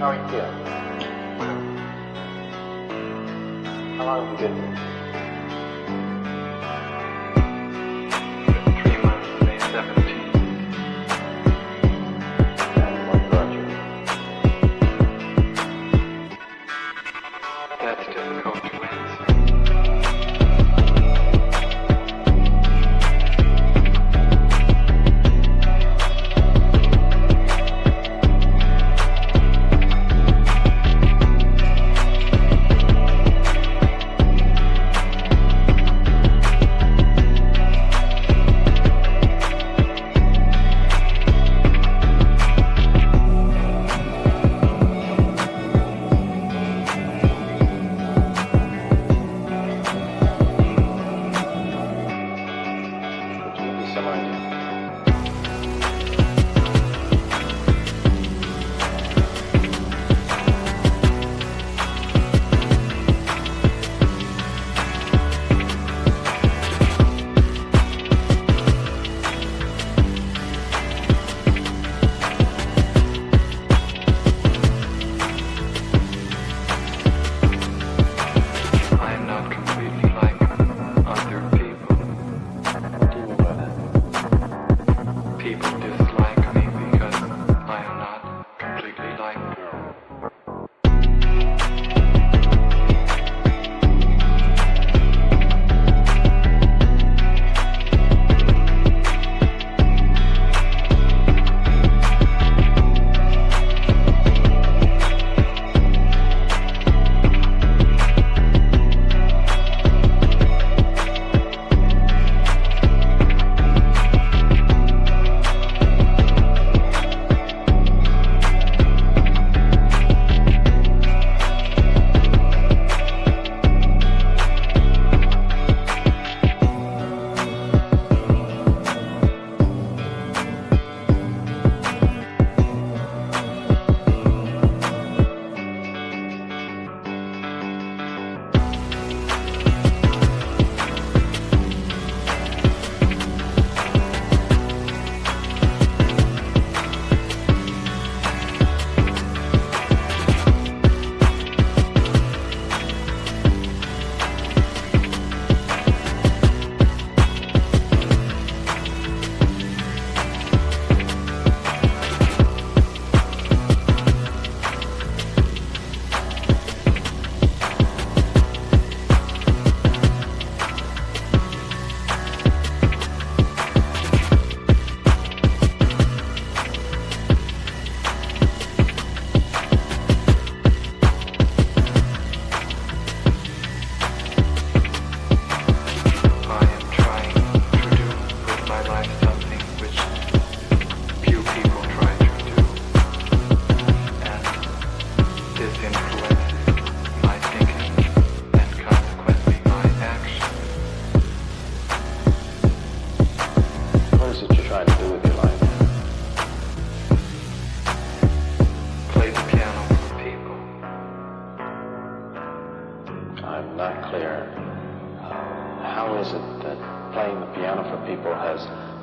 How are you feeling? How long have you been here? 3 months, May 17th. And what brought you? That's difficult to answer.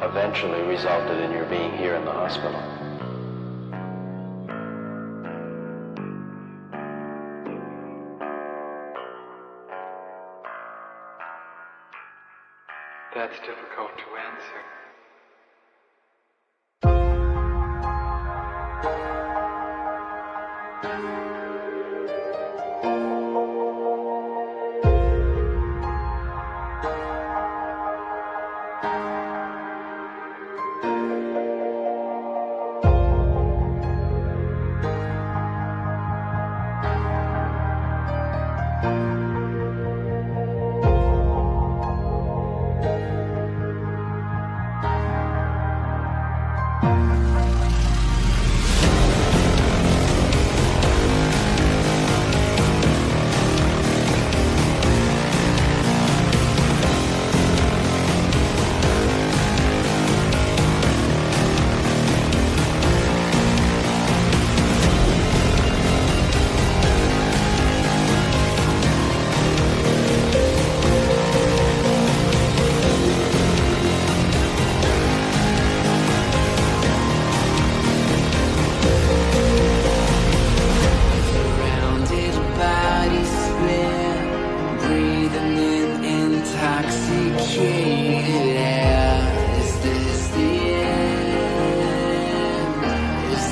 Eventually resulted in your being here in the hospital. That's difficult to answer.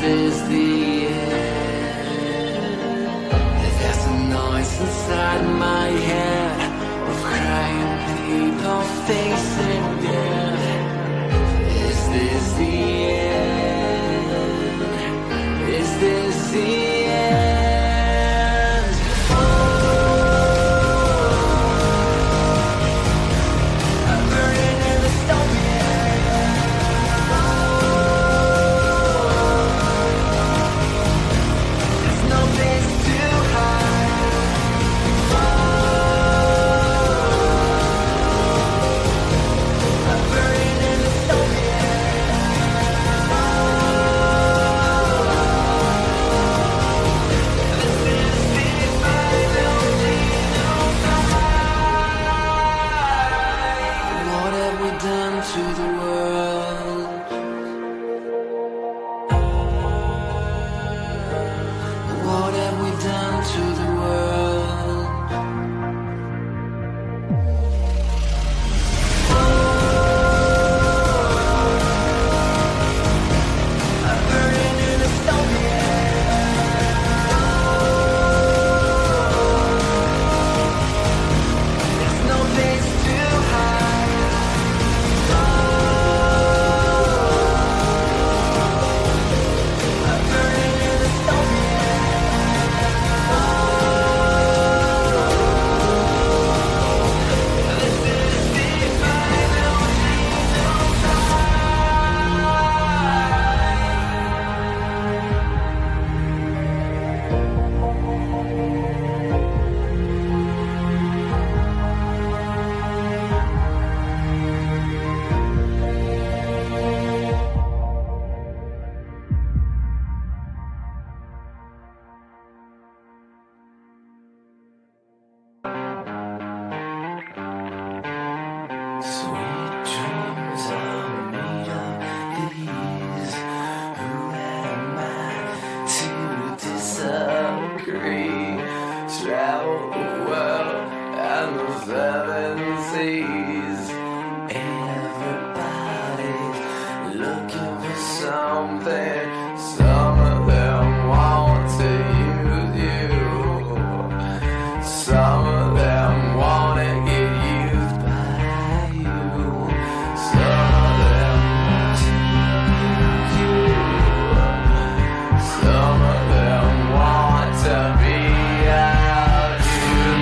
this the end? There's a noise inside my head of crying people facing death. Is this the end? Is this the end? I'm burning in the stone. There's no place to hide. I'm burning in the stone. This is the final design. What have we done to the world? What have we done to the world? I'm burning in the stone. There's no place to hide. I'm burning in the stone. This is the final sweet dreams are made of these. Who am I to disagree? Travel the world and the seven seas. Everybody's looking for something. Some of them want to use you. Some of them want to get used by you. Some of them want to use you. Some of them want to be out you.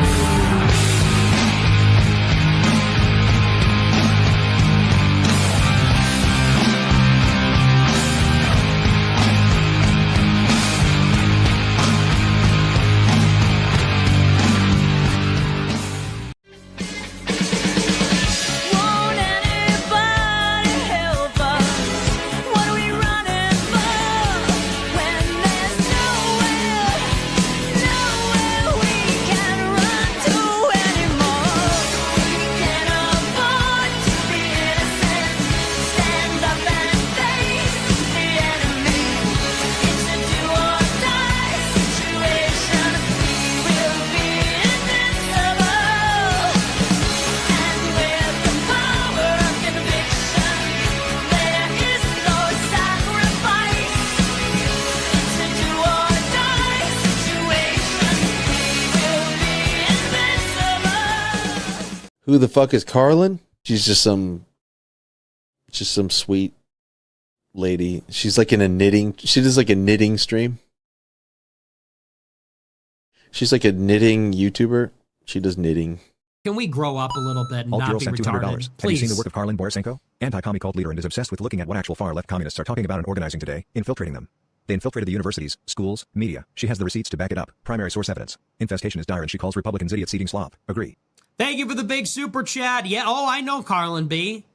Won't anybody help us? What are we running for? When there's nowhere we can run to anymore. We can't afford to be innocent. Stand up and face the enemy. It's a do or die situation. We will be invincible. And with the power of conviction, there is no sacrifice. It's a do or die situation. We will be invincible. Who the fuck is Karlyn? She's just some sweet lady. She's like in a knitting. She does like a knitting stream. She's like a knitting YouTuber. She does knitting. Can we grow up a little bit and Alt not Girl be sent $200. retarded? Have you Please. seen the work of Karlyn Borysenko? Anti-commie cult leader and is obsessed with looking at what actual far-left communists are talking about and organizing today, infiltrating them. They infiltrated the universities, schools, media. She has the receipts to back it up. Primary source evidence. Infestation is dire and she calls Republicans idiots eating slop. Agree. Thank you for the big super chat. Yeah, oh, I know Karlyn B.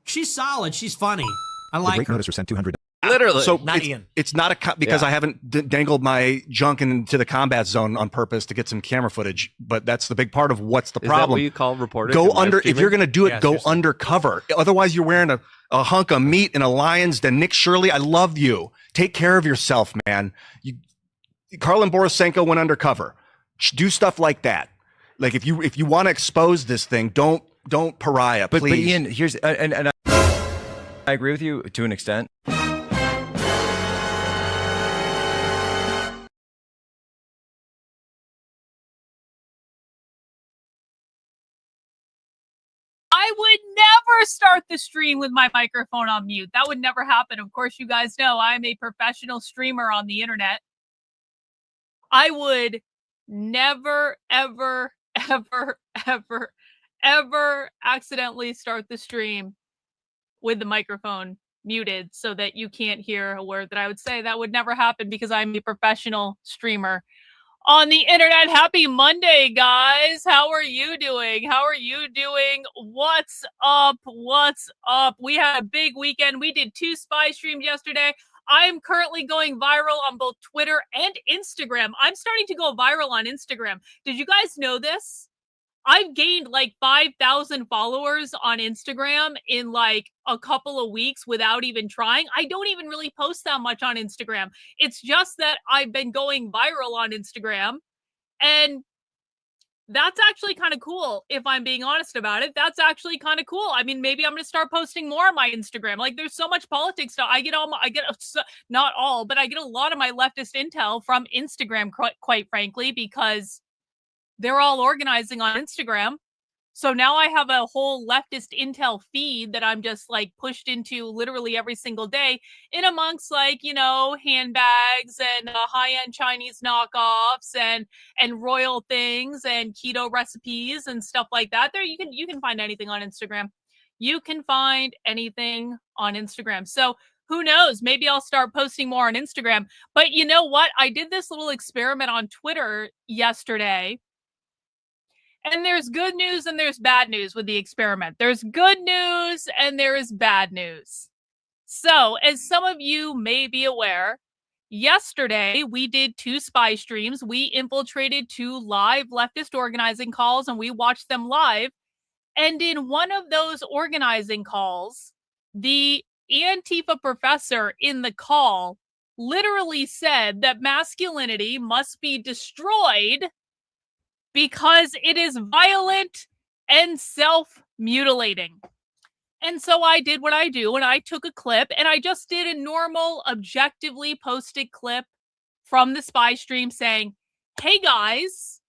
She's solid. She's funny. I The like great her. noticer sent $200. Literally. So Not it's, Ian. it's not because I haven't dangled my junk into the combat zone on purpose to get some camera footage, but that's the big part of what's the Is problem. that what you call reporting? Go and live under, if streaming? you're going to do it, Yeah, go seriously. undercover. Otherwise you're wearing a hunk of meat in a lion's den. Nick Shirley, I love you. Take care of yourself, man. Karlyn Borysenko went undercover. Do stuff like that. Like if you want to expose this thing, don't pariah, please. But Ian, here's and I agree with you to an extent. start the stream with my microphone on mute. That would never happen. Of course, you guys know I'm a professional streamer on the internet. I would never, ever, ever, ever, ever accidentally start the stream with the microphone muted so that you can't hear a word that I would say. That would never happen because I'm a professional streamer on the internet. Happy Monday, guys. How are you doing? How are you doing? What's up? What's up? We had a big weekend. We did 2 spy streams yesterday. I am currently going viral on both Twitter and Instagram. I'm starting to go viral on Instagram. Did you guys know this? I've gained like 5,000 followers on Instagram in like a couple of weeks without even trying. I don't even really post that much on Instagram. It's just that I've been going viral on Instagram. And that's actually kind of cool, if I'm being honest about it. That's actually kind of cool. I mean, maybe I'm going to start posting more on my Instagram. Like, there's so much politics stuff. I get not all, but I get a lot of my leftist intel from Instagram, quite frankly, because they're all organizing on Instagram. So now I have a whole leftist intel feed that I'm just like pushed into literally every single day, in amongst like, you know, handbags and high-end Chinese knockoffs and royal things and keto recipes and stuff like that. There you can find anything on Instagram. You can find anything on Instagram. So who knows? Maybe I'll start posting more on Instagram. But you know what? I did this little experiment on Twitter yesterday. And there's good news and there's bad news with the experiment. There's good news and there is bad news. So, as some of you may be aware, yesterday we did 2 spy streams. We infiltrated 2 live leftist organizing calls and we watched them live. And in one of those organizing calls, the Antifa professor in the call literally said that masculinity must be destroyed because it is violent and self-mutilating. And so I did what I do, and I took a clip, and I just did a normal, objectively posted clip from the spy stream saying, hey guys,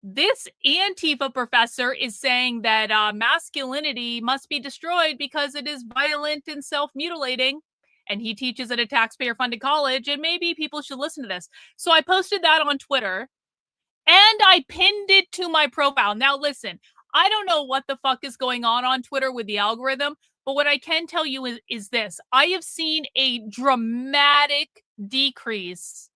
this Antifa professor is saying that masculinity must be destroyed because it is violent and self-mutilating, and he teaches at a taxpayer-funded college, and maybe people should listen to this. So I posted that on Twitter, and I pinned it to my profile. Now, listen, I don't know what the fuck is going on Twitter with the algorithm, but what I can tell you is this. I have seen a dramatic decrease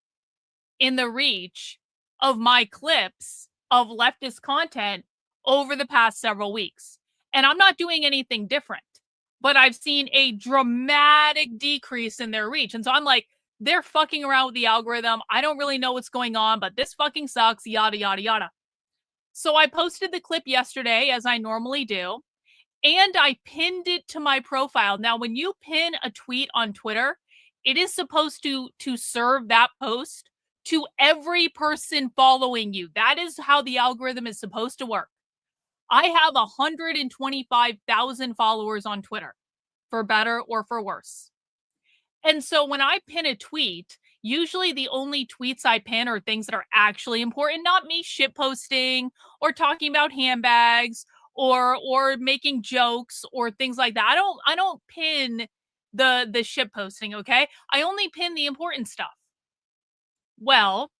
in the reach of my clips of leftist content over the past several weeks. And I'm not doing anything different, but I've seen a dramatic decrease in their reach. And so I'm like, they're fucking around with the algorithm. I don't really know what's going on, but this fucking sucks, yada, yada, yada. So I posted the clip yesterday, as I normally do, and I pinned it to my profile. Now, when you pin a tweet on Twitter, it is supposed to serve that post to every person following you. That is how the algorithm is supposed to work. I have 125,000 followers on Twitter, for better or for worse. And so when I pin a tweet, usually the only tweets I pin are things that are actually important, not me shitposting or talking about handbags or making jokes or things like that. I don't pin the shitposting, okay? I only pin the important stuff. Well,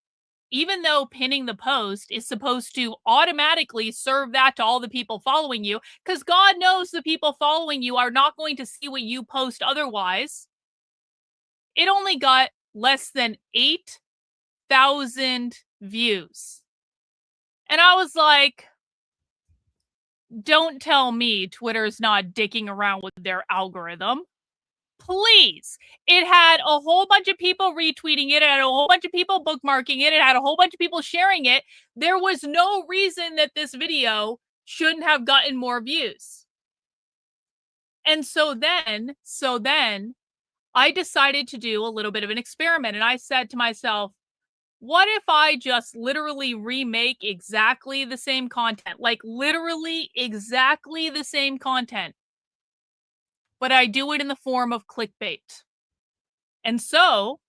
even though pinning the post is supposed to automatically serve that to all the people following you, because God knows the people following you are not going to see what you post otherwise, it only got less than 8,000 views. And I was like, don't tell me Twitter's not dicking around with their algorithm. Please. It had a whole bunch of people retweeting it. It had a whole bunch of people bookmarking it. It had a whole bunch of people sharing it. There was no reason that this video shouldn't have gotten more views. And so then I decided to do a little bit of an experiment, and I said to myself, what if I just literally remake exactly the same content, like literally exactly the same content, but I do it in the form of clickbait? And so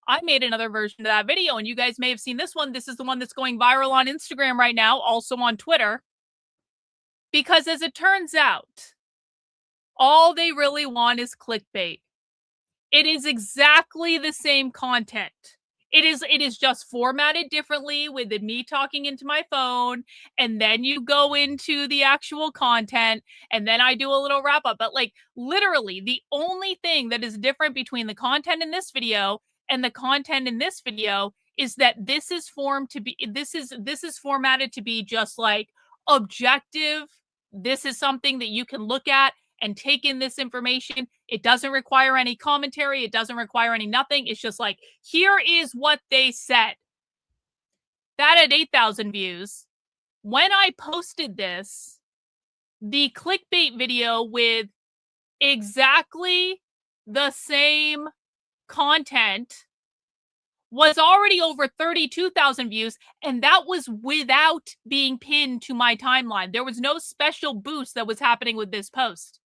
I made another version of that video, and you guys may have seen this one. This is the one that's going viral on Instagram right now, also on Twitter, because as it turns out, All they really want is clickbait. It is exactly the same content. It is just formatted differently with me talking into my phone, and then you go into the actual content, and then I do a little wrap up. But like literally the only thing that is different between the content in this video and the content in this video is that this is formatted to be just like objective. This is something that you can look at and take in this information. It doesn't require any commentary. It doesn't require any nothing. It's just like, here is what they said. That had 8,000 views. When I posted this, the clickbait video with exactly the same content was already over 32,000 views, and that was without being pinned to my timeline. There was no special boost that was happening with this post.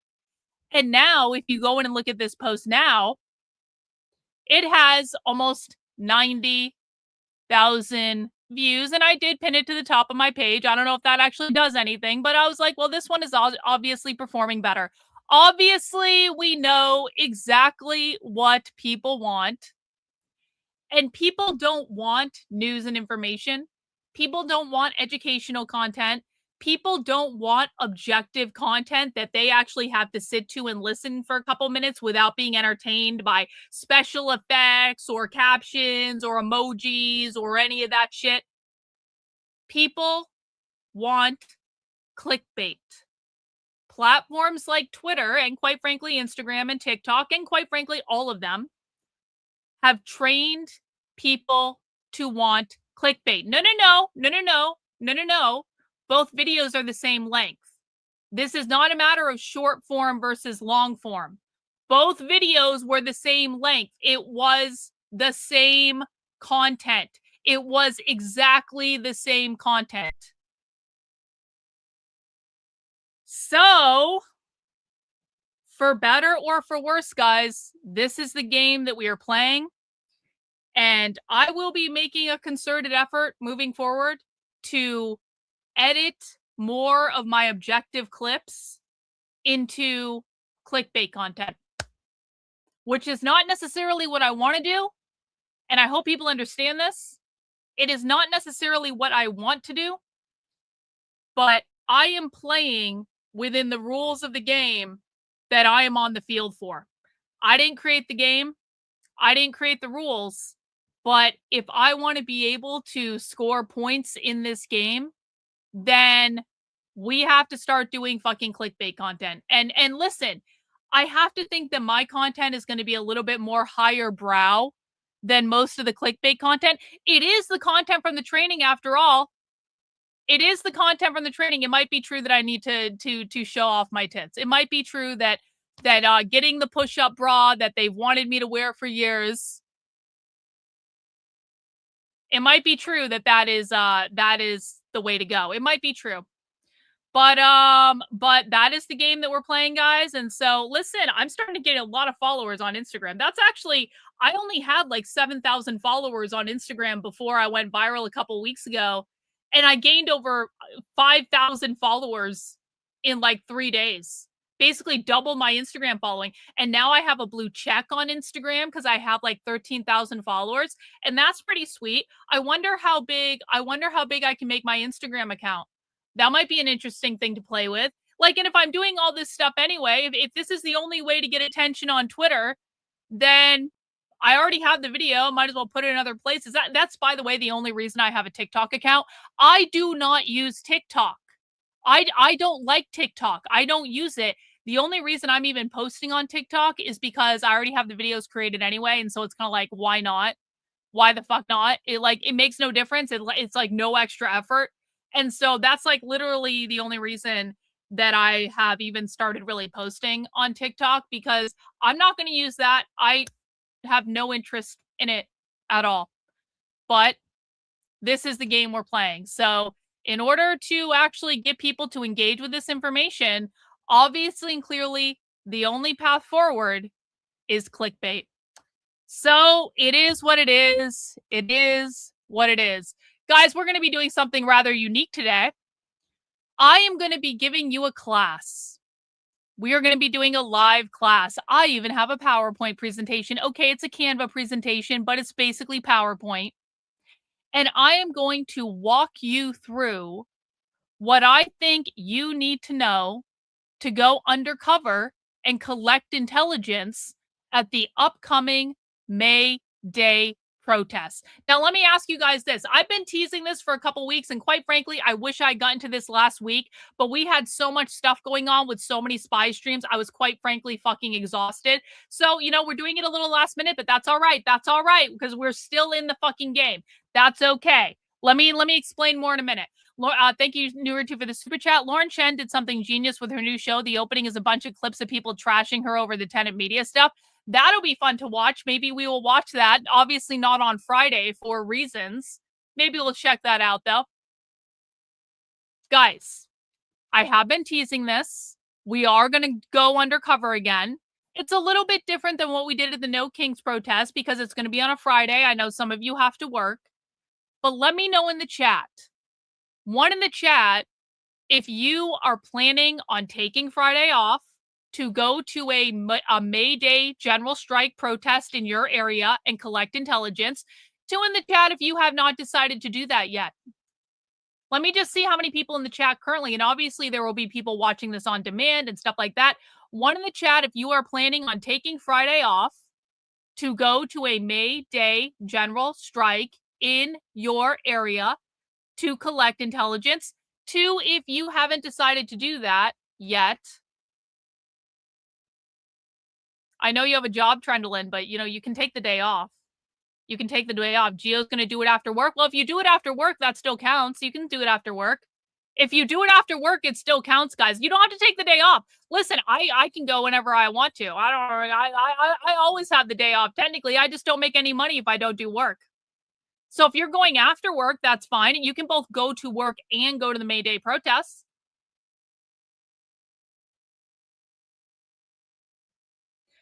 And now, if you go in and look at this post now, it has almost 90,000 views, and I did pin it to the top of my page. I don't know if that actually does anything, but I was like, well, this one is obviously performing better. Obviously, we know exactly what people want, and people don't want news and information. People don't want educational content. People don't want objective content that they actually have to sit to and listen for a couple minutes without being entertained by special effects or captions or emojis or any of that shit. People want clickbait. Platforms like Twitter and quite frankly Instagram and TikTok and quite frankly all of them have trained people to want clickbait. No. Both videos are the same length. This is not a matter of short form versus long form. Both videos were the same length. It was the same content. It was exactly the same content. So, for better or for worse, guys, this is the game that we are playing. And I will be making a concerted effort moving forward to edit more of my objective clips into clickbait content, which is not necessarily what I want to do. And I hope people understand this. It is not necessarily what I want to do, but I am playing within the rules of the game that I am on the field for. I didn't create the game. I didn't create the rules. But if I want to be able to score points in this game, then we have to start doing fucking clickbait content. And listen, I have to think that my content is going to be a little bit more higher brow than most of the clickbait content. It is the content from the training after all. It is the content from the training. It might be true that I need to show off my tits. It might be true that getting the push-up bra that they've wanted me to wear for years. It might be true that is the way to go. It might be true. But that is the game that we're playing, guys. And so listen, I'm starting to get a lot of followers on Instagram. That's actually, I only had like 7,000 followers on Instagram before I went viral a couple weeks ago. And I gained over 5,000 followers in like 3 days. Basically double my Instagram following. And now I have a blue check on Instagram because I have like 13,000 followers. And that's pretty sweet. I wonder how big I can make my Instagram account. That might be an interesting thing to play with. Like, and if I'm doing all this stuff anyway, if this is the only way to get attention on Twitter, then I already have the video. Might as well put it in other places. That's, by the way, the only reason I have a TikTok account. I do not use TikTok. I don't like TikTok. I don't use it. The only reason I'm even posting on TikTok is because I already have the videos created anyway. And so it's kind of like, why not? Why the fuck not? It makes no difference. It's like no extra effort. And so that's like literally the only reason that I have even started really posting on TikTok, because I'm not going to use that. I have no interest in it at all. But this is the game we're playing. So in order to actually get people to engage with this information, obviously and clearly, the only path forward is clickbait. So it is what it is. It is what it is. Guys, we're going to be doing something rather unique today. I am going to be giving you a class. We are going to be doing a live class. I even have a PowerPoint presentation. Okay, it's a Canva presentation, but it's basically PowerPoint. And I am going to walk you through what I think you need to know to go undercover and collect intelligence at the upcoming Mayday protests. Now, let me ask you guys this. I've been teasing this for a couple weeks, and quite frankly, I wish I got into this last week, but we had so much stuff going on with so many spy streams. I was quite frankly fucking exhausted. So, we're doing it a little last minute, but that's all right. That's all right, because we're still in the fucking game. That's okay. Let me explain more in a minute. Thank you, Newer2, for the super chat. Lauren Chen did something genius with her new show. The opening is a bunch of clips of people trashing her over the tenant media stuff. That'll be fun to watch. Maybe we will watch that. Obviously not on Friday for reasons. Maybe we'll check that out, though. Guys, I have been teasing this. We are going to go undercover again. It's a little bit different than what we did at the No Kings protest because it's going to be on a Friday. I know some of you have to work. But let me know in the chat. One in the chat, if you are planning on taking Friday off to go to a Mayday general strike protest in your area and collect intelligence. Two in the chat if you have not decided to do that yet. Let me just see how many people in the chat currently, and obviously there will be people watching this on demand and stuff like that. One in the chat if you are planning on taking Friday off to go to a Mayday general strike in your area to collect intelligence. Two, if you haven't decided to do that yet. I know you have a job, Trendlin, but you can take the day off. You can take the day off. Gio's going to do it after work. Well, if you do it after work, that still counts. You can do it after work. If you do it after work, it still counts, guys. You don't have to take the day off. Listen, I can go whenever I want to. I always have the day off. Technically, I just don't make any money if I don't do work. So if you're going after work, that's fine. You can both go to work and go to the Mayday protests.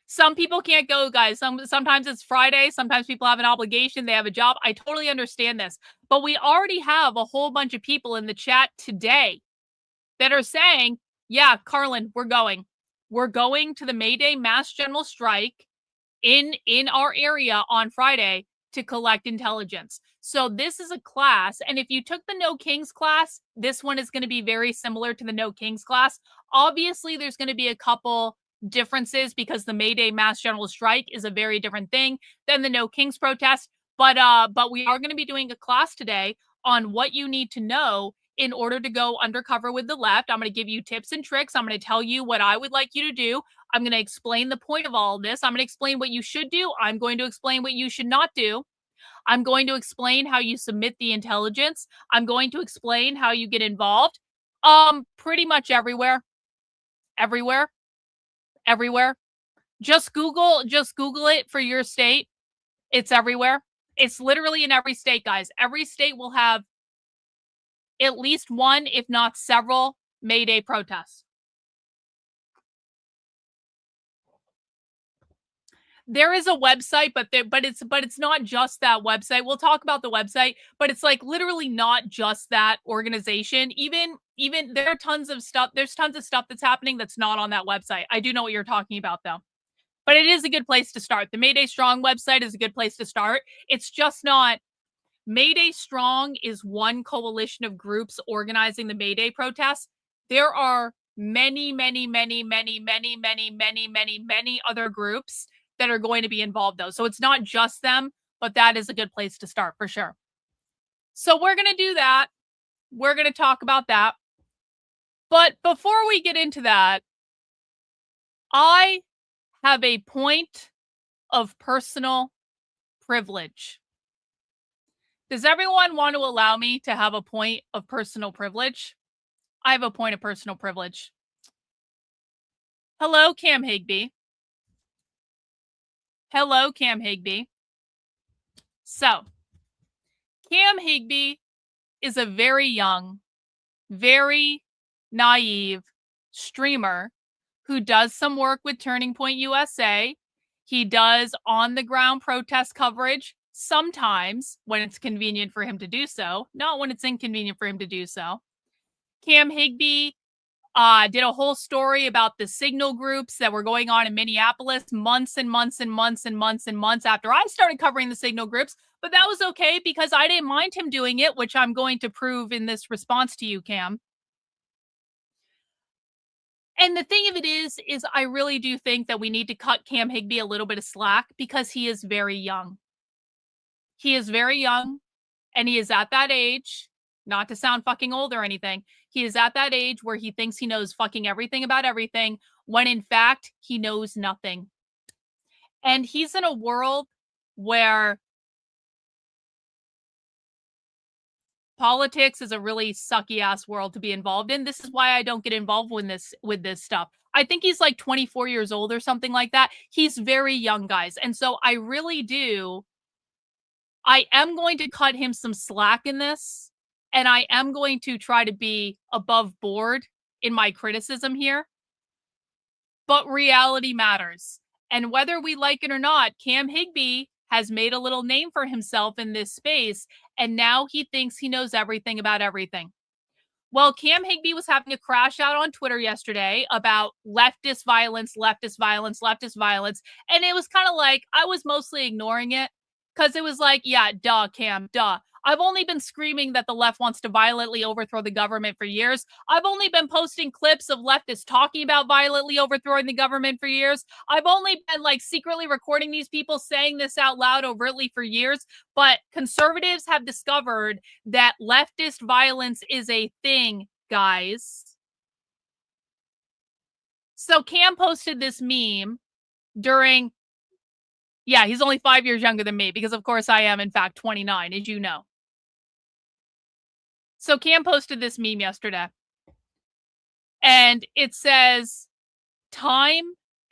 Some people can't go, guys. Sometimes it's Friday. Sometimes people have an obligation. They have a job. I totally understand this. But we already have a whole bunch of people in the chat today that are saying, yeah, Karlyn, we're going. We're going to the Mayday mass general strike in our area on Friday to collect intelligence. So this is a class, and if you took the No Kings class, this one is going to be very similar to the No Kings class. Obviously, there's going to be a couple differences because the Mayday mass general strike is a very different thing than the No Kings protest. But we are going to be doing a class today on what you need to know in order to go undercover with the left. I'm going to give you tips and tricks. I'm going to tell you what I would like you to do. I'm going to explain the point of all of this. I'm going to explain what you should do. I'm going to explain what you should not do. I'm going to explain how you submit the intelligence. I'm going to explain how you get involved. Pretty much everywhere. Everywhere. Just Google it for your state. It's everywhere. It's literally in every state, guys. Every state will have at least one, if not several, Mayday protests. There is a website, but it's not just that website. We'll talk about the website, but it's like literally not just that organization. Even there are tons of stuff. There's tons of stuff that's happening that's not on that website. I do know what you're talking about though. But it is a good place to start. The Mayday Strong website is a good place to start. It's just not. Mayday Strong is one coalition of groups organizing the Mayday protests. There are many other groups that are going to be involved though. So it's not just them, but that is a good place to start for sure. So we're going to do that. We're going to talk about that. But before we get into that, I have a point of personal privilege. Does everyone want to allow me to have a point of personal privilege? I have a point of personal privilege. Hello, Cam Higby. Hello, Cam Higby. So, Cam Higby is a very young, very naive streamer who does some work with Turning Point USA. He does on-the-ground protest coverage sometimes when it's convenient for him to do so, not when it's inconvenient for him to do so. Cam Higby did a whole story about the signal groups that were going on in Minneapolis months and months and months and months and months after I started covering the signal groups. But that was okay because I didn't mind him doing it, which I'm going to prove in this response to you, Cam. And the thing of it is I really do think that we need to cut Cam Higby a little bit of slack because he is very young. He is very young, and he is at that age, not to sound fucking old or anything, he is at that age where he thinks he knows fucking everything about everything, when in fact, he knows nothing. And he's in a world where politics is a really sucky ass world to be involved in. This is why I don't get involved with this stuff. I think he's like 24 years old or something like that. He's very young, guys. And so I am going to cut him some slack in this, and I am going to try to be above board in my criticism here. But reality matters. And whether we like it or not, Cam Higby has made a little name for himself in this space, and now he thinks he knows everything about everything. Well, Cam Higby was having a crash out on Twitter yesterday about leftist violence, leftist violence, leftist violence, and it was kind of like, I was mostly ignoring it, because it was like, yeah, duh, Cam, duh. I've only been screaming that the left wants to violently overthrow the government for years. I've only been posting clips of leftists talking about violently overthrowing the government for years. I've only been like secretly recording these people saying this out loud overtly for years. But conservatives have discovered that leftist violence is a thing, guys. So Cam posted this meme during... Yeah, he's only 5 years younger than me because, of course, I am, in fact, 29, as you know. So Cam posted this meme yesterday. And it says, time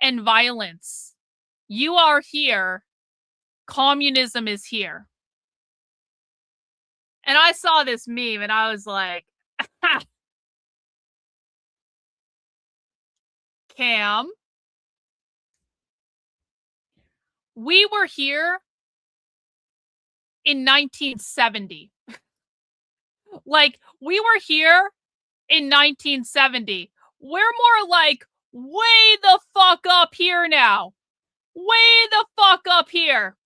and violence. You are here. Communism is here. And I saw this meme and I was like, Cam, we were here in 1970. Like, we were here in 1970. We're more like way the fuck up here now. Way the fuck up here.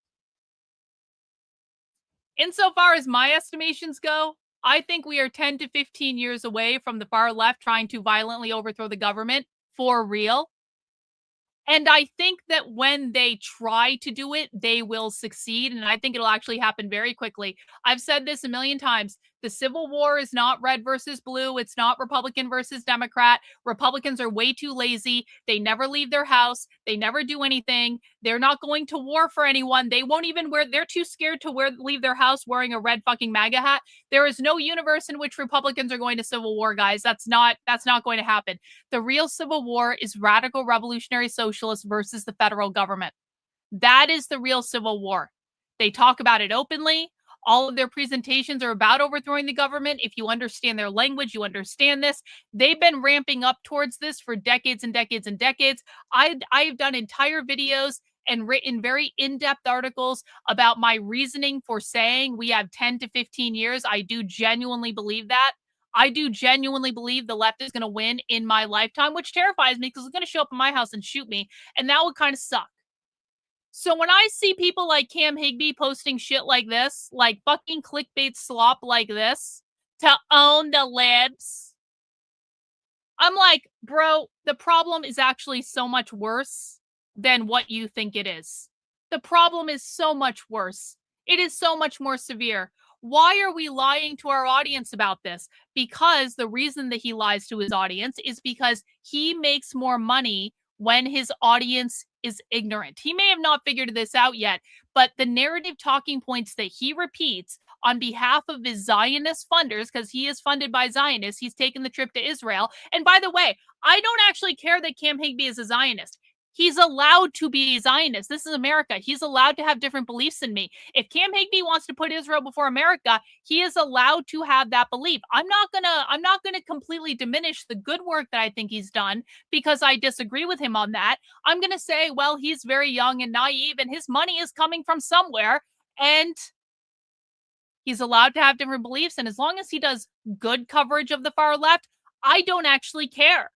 Insofar as my estimations go, I think we are 10 to 15 years away from the far left trying to violently overthrow the government for real. And I think that when they try to do it, they will succeed. And I think it'll actually happen very quickly. I've said this a million times. The Civil War is not red versus blue. It's not Republican versus Democrat. Republicans are way too lazy. They never leave their house. They never do anything. They're not going to war for anyone. They won't even wear, they're too scared to leave their house wearing a red fucking MAGA hat. There is no universe in which Republicans are going to civil war, guys. That's not going to happen. The real civil war is radical revolutionary socialists versus the federal government. That is the real civil war. They talk about it openly. All of their presentations are about overthrowing the government. If you understand their language, you understand this. They've been ramping up towards this for decades and decades and decades. I've done entire videos and written very in-depth articles about my reasoning for saying we have 10 to 15 years. I do genuinely believe that. I do genuinely believe the left is going to win in my lifetime, which terrifies me because it's going to show up in my house and shoot me. And that would kind of suck. So when I see people like Cam Higby posting shit like this, like fucking clickbait slop like this, to own the libs, I'm like, bro, the problem is actually so much worse than what you think it is. The problem is so much worse. It is so much more severe. Why are we lying to our audience about this? Because the reason that he lies to his audience is because he makes more money when his audience is ignorant. He may have not figured this out yet, but the narrative talking points that he repeats on behalf of his Zionist funders, because he is funded by Zionists, he's taken the trip to Israel. And by the way, I don't actually care that Cam Higby is a Zionist. He's allowed to be a Zionist. This is America. He's allowed to have different beliefs than me. If Cam Higby wants to put Israel before America, he is allowed to have that belief. I'm not gonna completely diminish the good work that I think he's done because I disagree with him on that. I'm gonna say, well, he's very young and naive, and his money is coming from somewhere, and he's allowed to have different beliefs. And as long as he does good coverage of the far left, I don't actually care.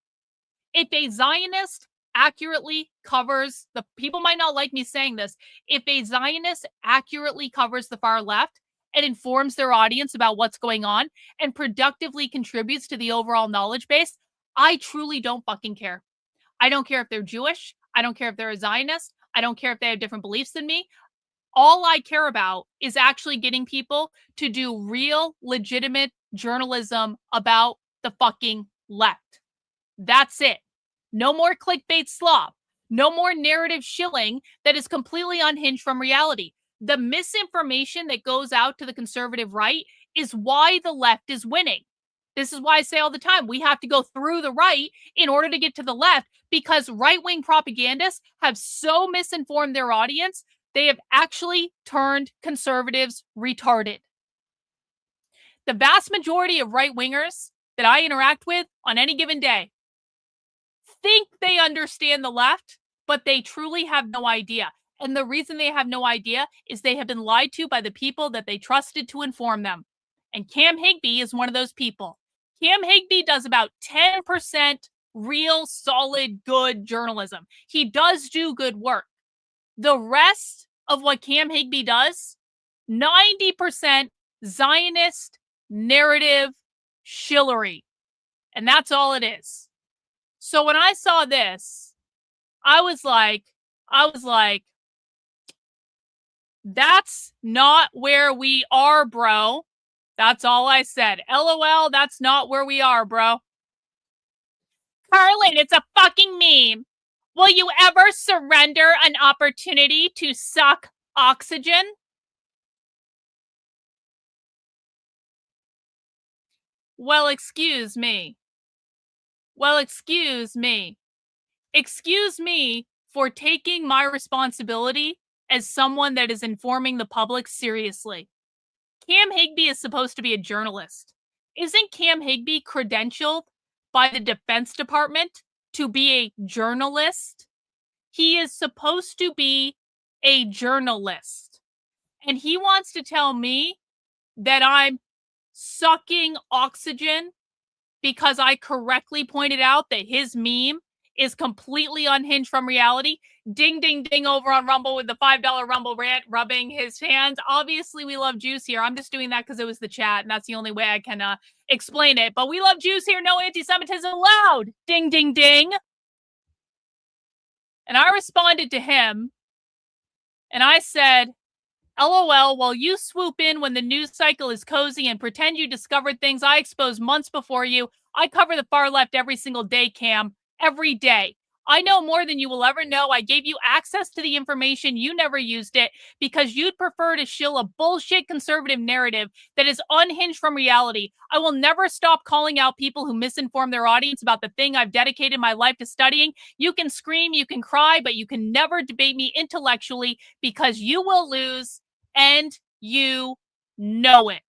If a Zionist accurately covers the people might not like me saying this. If a Zionist accurately covers the far left and informs their audience about what's going on and productively contributes to the overall knowledge base, I truly don't fucking care. I don't care if they're Jewish. I don't care if they're a Zionist. I don't care if they have different beliefs than me. All I care about is actually getting people to do real, legitimate journalism about the fucking left. That's it. No more clickbait slop. No more narrative shilling that is completely unhinged from reality. The misinformation that goes out to the conservative right is why the left is winning. This is why I say all the time, we have to go through the right in order to get to the left, because right-wing propagandists have so misinformed their audience, they have actually turned conservatives retarded. The vast majority of right-wingers that I interact with on any given day think they understand the left, but they truly have no idea. And the reason they have no idea is they have been lied to by the people that they trusted to inform them. And Cam Higby is one of those people. Cam Higby does about 10% real, solid, good journalism. He does do good work. The rest of what Cam Higby does, 90% Zionist narrative shillery. And that's all it is. So when I saw this, I was like, that's not where we are, bro. That's all I said. LOL, that's not where we are, bro. Karlyn, it's a fucking meme. Will you ever surrender an opportunity to suck oxygen? Well, excuse me. Excuse me for taking my responsibility as someone that is informing the public seriously. Cam Higby is supposed to be a journalist. Isn't Cam Higby credentialed by the Defense Department to be a journalist? He is supposed to be a journalist. And he wants to tell me that I'm sucking oxygen because I correctly pointed out that his meme is completely unhinged from reality. Ding, ding, ding over on Rumble with the $5 Rumble rant, rubbing his hands. Obviously, we love Jews here. I'm just doing that because it was the chat, and that's the only way I can explain it. But we love Jews here. No anti-Semitism allowed. Ding, ding, ding. And I responded to him, and I said, LOL, while you swoop in when the news cycle is cozy and pretend you discovered things I exposed months before you, I cover the far left every single day, Cam. Every day. I know more than you will ever know. I gave you access to the information. You never used it because you'd prefer to shill a bullshit conservative narrative that is unhinged from reality. I will never stop calling out people who misinform their audience about the thing I've dedicated my life to studying. You can scream, you can cry, but you can never debate me intellectually because you will lose and you know it.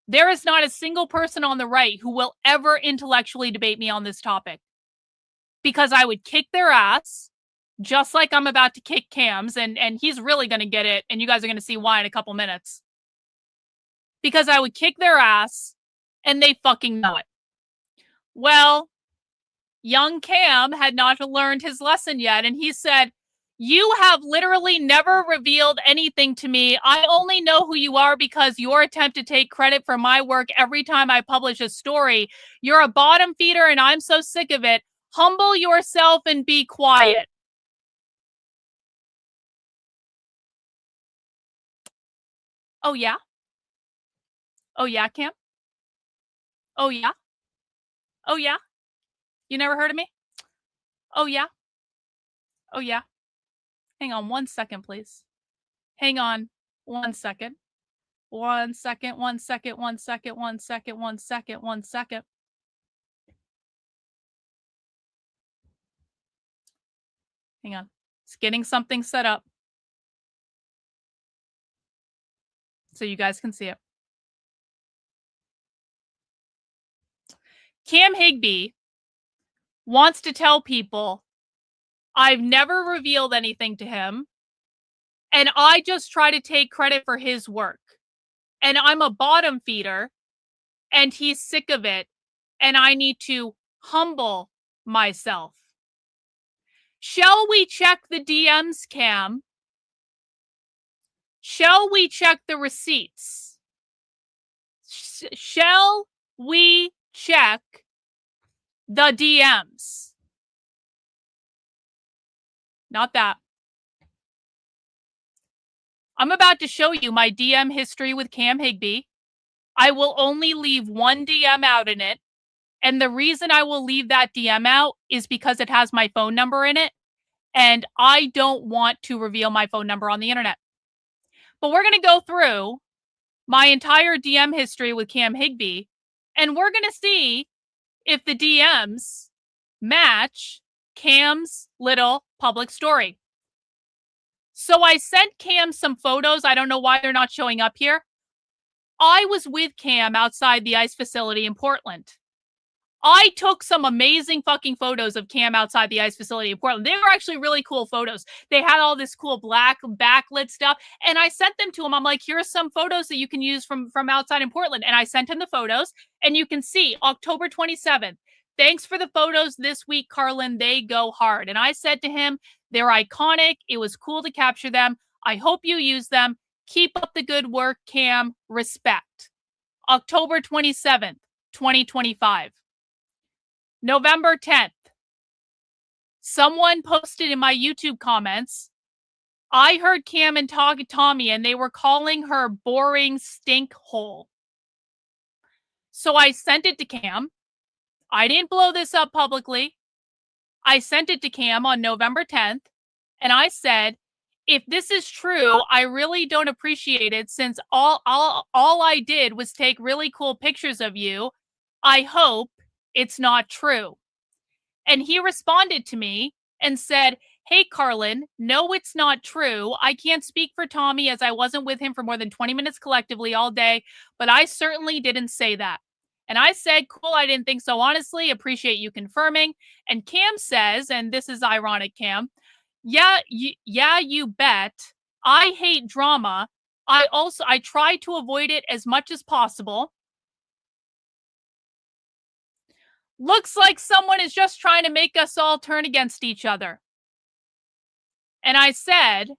There is not a single person on the right who will ever intellectually debate me on this topic because I would kick their ass just like I'm about to kick Cam's, and he's really going to get it, and you guys are going to see why in a couple minutes. Because I would kick their ass, and they fucking know it. Well, young Cam had not learned his lesson yet, and he said, you have literally never revealed anything to me. I only know who you are because your attempt to take credit for my work every time I publish a story. You're a bottom feeder and I'm so sick of it. Humble yourself and be quiet. Oh, yeah? Oh, yeah, Cam? Oh, yeah? Oh, yeah? You never heard of me? Oh, yeah? Oh, yeah? Hang on 1 second, please. Hang on 1 second. 1 second, 1 second, 1 second, 1 second, 1 second, 1 second. Hang on. It's getting something set up so you guys can see it. Cam Higby wants to tell people I've never revealed anything to him, and I just try to take credit for his work. And I'm a bottom feeder, and he's sick of it, and I need to humble myself. Shall we check the DMs, Cam? Shall we check the receipts? Shall we check the DMs? Not that. I'm about to show you my DM history with Cam Higby. I will only leave one DM out in it. And the reason I will leave that DM out is because it has my phone number in it. And I don't want to reveal my phone number on the internet. But we're going to go through my entire DM history with Cam Higby. And we're going to see if the DMs match Cam's little public story. So I sent Cam some photos. I don't know why they're not showing up here. I was with Cam outside the ICE facility in Portland. I took some amazing fucking photos of Cam outside the ICE facility in Portland. They were actually really cool photos. They had all this cool black backlit stuff. And I sent them to him. I'm like, here's some photos that you can use from outside in Portland. And I sent him the photos. And you can see October 27th. Thanks for the photos this week, Karlyn. They go hard. And I said to him, they're iconic. It was cool to capture them. I hope you use them. Keep up the good work, Cam. Respect. October 27th, 2025. November 10th. Someone posted in my YouTube comments, I heard Cam and Tommy and they were calling her boring stink hole. So I sent it to Cam. I didn't blow this up publicly. I sent it to Cam on November 10th. And I said, if this is true, I really don't appreciate it since all I did was take really cool pictures of you. I hope it's not true. And he responded to me and said, hey, Karlyn, no, it's not true. I can't speak for Tommy as I wasn't with him for more than 20 minutes collectively all day, but I certainly didn't say that. And I said, cool, I didn't think so, honestly. Appreciate you confirming. And Cam says, and this is ironic, Cam, yeah, you bet. I hate drama. I try to avoid it as much as possible. Looks like someone is just trying to make us all turn against each other. And I said,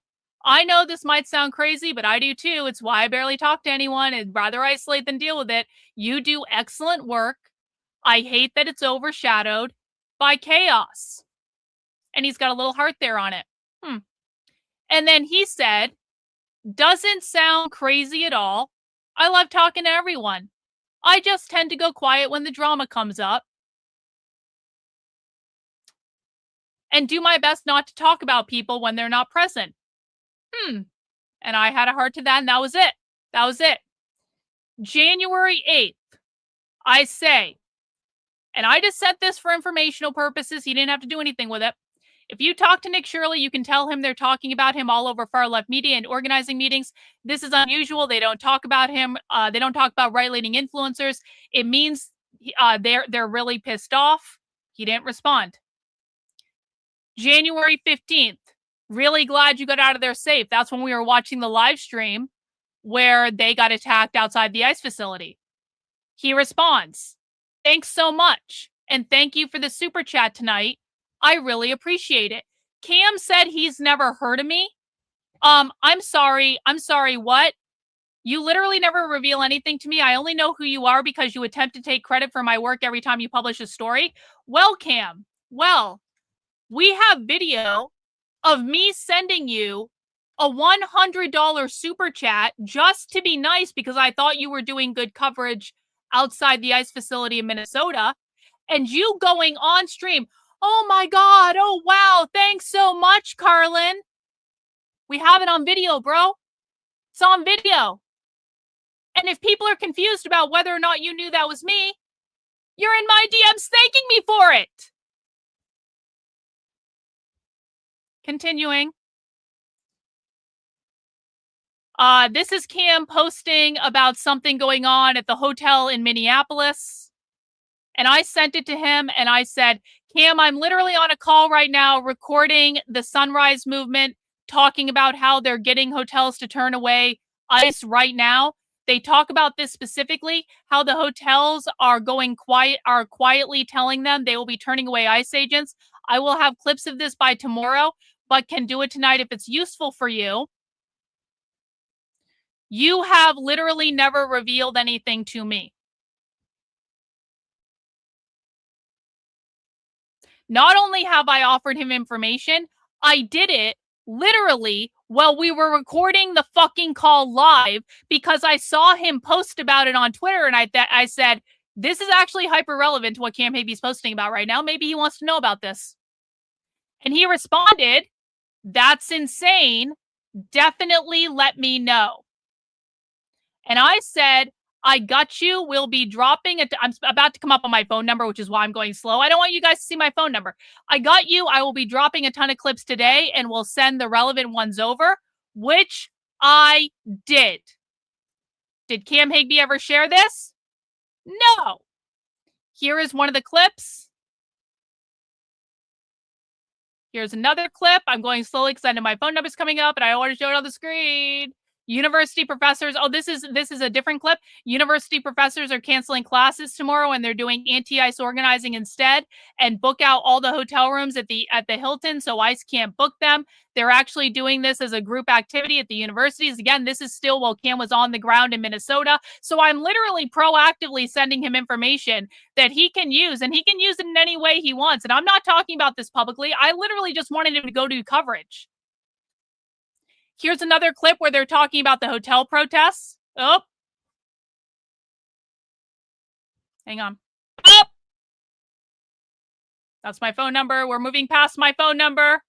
I know this might sound crazy, but I do too. It's why I barely talk to anyone. I'd rather isolate than deal with it. You do excellent work. I hate that it's overshadowed by chaos. And he's got a little heart there on it. And then he said, doesn't sound crazy at all. I love talking to everyone. I just tend to go quiet when the drama comes up. And do my best not to talk about people when they're not present. And I had a heart to that, and that was it. That was it. January 8th, I say, and I just said this for informational purposes. He didn't have to do anything with it. If you talk to Nick Shirley, you can tell him they're talking about him all over far-left media and organizing meetings. This is unusual. They don't talk about him. They don't talk about right-leaning influencers. It means they're really pissed off. He didn't respond. January 15th. Really glad you got out of there safe. That's when we were watching the live stream where they got attacked outside the ICE facility. He responds, thanks so much. And thank you for the super chat tonight. I really appreciate it. Cam said he's never heard of me. I'm sorry. I'm sorry. What? You literally never reveal anything to me. I only know who you are because you attempt to take credit for my work every time you publish a story. Well, Cam, we have video of me sending you a $100 super chat just to be nice because I thought you were doing good coverage outside the ICE facility in Minnesota, and you going on stream, oh my God, oh wow, thanks so much, Karlyn. We have it on video, bro. It's on video. And if people are confused about whether or not you knew that was me, you're in my DMs thanking me for it. Continuing. This is Cam posting about something going on at the hotel in Minneapolis. And I sent it to him and I said, Cam, I'm literally on a call right now recording the Sunrise Movement, talking about how they're getting hotels to turn away ICE right now. They talk about this specifically, how the hotels are quietly telling them they will be turning away ICE agents. I will have clips of this by tomorrow, but can do it tonight if it's useful for you. You have literally never revealed anything to me. Not only have I offered him information, I did it literally while we were recording the fucking call live because I saw him post about it on Twitter, and I said, this is actually hyper relevant to what Cam Higby's posting about right now. Maybe he wants to know about this. And he responded, that's insane. Definitely let me know. And I said, I got you. We'll be dropping it. I'm about to come up on my phone number, which is why I'm going slow. I don't want you guys to see my phone number. I got you. I will be dropping a ton of clips today and we'll send the relevant ones over, which I did. Did Cam Higby ever share this? No. Here is one of the clips. Here's another clip. I'm going slowly because I know my phone number's coming up and I don't want to show it on the screen. University professors. Oh, this is a different clip. University professors are canceling classes tomorrow and they're doing anti-ICE organizing instead and book out all the hotel rooms at the Hilton so ICE can't book them. They're actually doing this as a group activity at the universities. Again, this is still while Cam was on the ground in Minnesota. So I'm literally proactively sending him information that he can use, and he can use it in any way he wants. And I'm not talking about this publicly. I literally just wanted him to go do coverage. Here's another clip where they're talking about the hotel protests. Oh. Hang on. Oh. That's my phone number. We're moving past my phone number.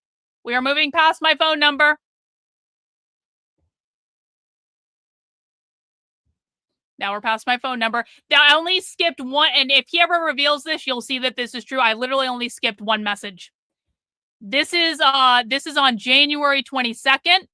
We are moving past my phone number. Now we're past my phone number. Now I only skipped one, and if he ever reveals this, you'll see that this is true. I literally only skipped one message. This is on January 22nd.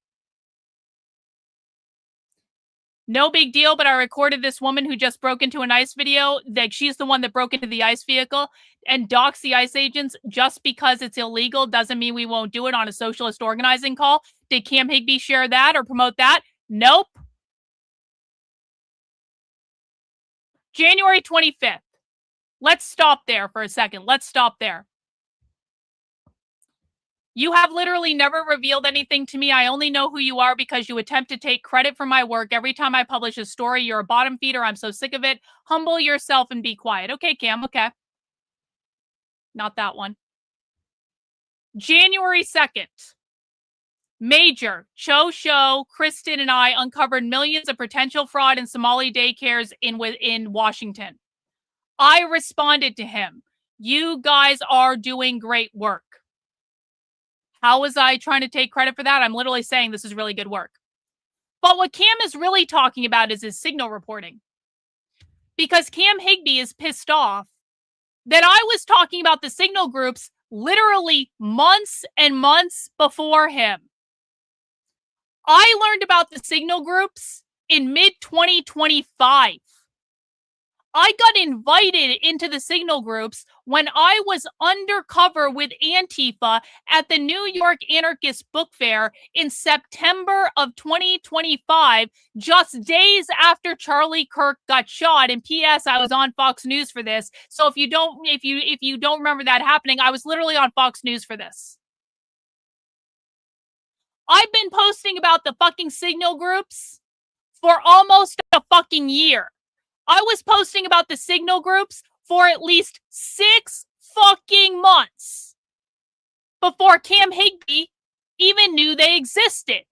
No big deal, but I recorded this woman who just broke into an ICE video. Like, she's the one that broke into the ICE vehicle and doxed the ICE agents. Just because it's illegal doesn't mean we won't do it on a socialist organizing call. Did Cam Higby share that or promote that? Nope. January 25th. Let's stop there for a second. Let's stop there. You have literally never revealed anything to me. I only know who you are because you attempt to take credit for my work. Every time I publish a story, you're a bottom feeder. I'm so sick of it. Humble yourself and be quiet. Okay, Cam, okay. Not that one. January 2nd. Major, Cho Show, Kristen, and I uncovered millions of potential fraud in Somali daycares in Washington. I responded to him. You guys are doing great work. How was I trying to take credit for that? I'm literally saying this is really good work. But what Cam is really talking about is his signal reporting. Because Cam Higby is pissed off that I was talking about the signal groups literally months and months before him. I learned about the signal groups in mid-2025. I got invited into the signal groups when I was undercover with Antifa at the New York Anarchist Book Fair in September of 2025, just days after Charlie Kirk got shot. And P.S., I was on Fox News for this. So if you don't remember that happening, I was literally on Fox News for this. I've been posting about the fucking signal groups for almost a fucking year. I was posting about the signal groups for at least 6 fucking months before Cam Higby even knew they existed.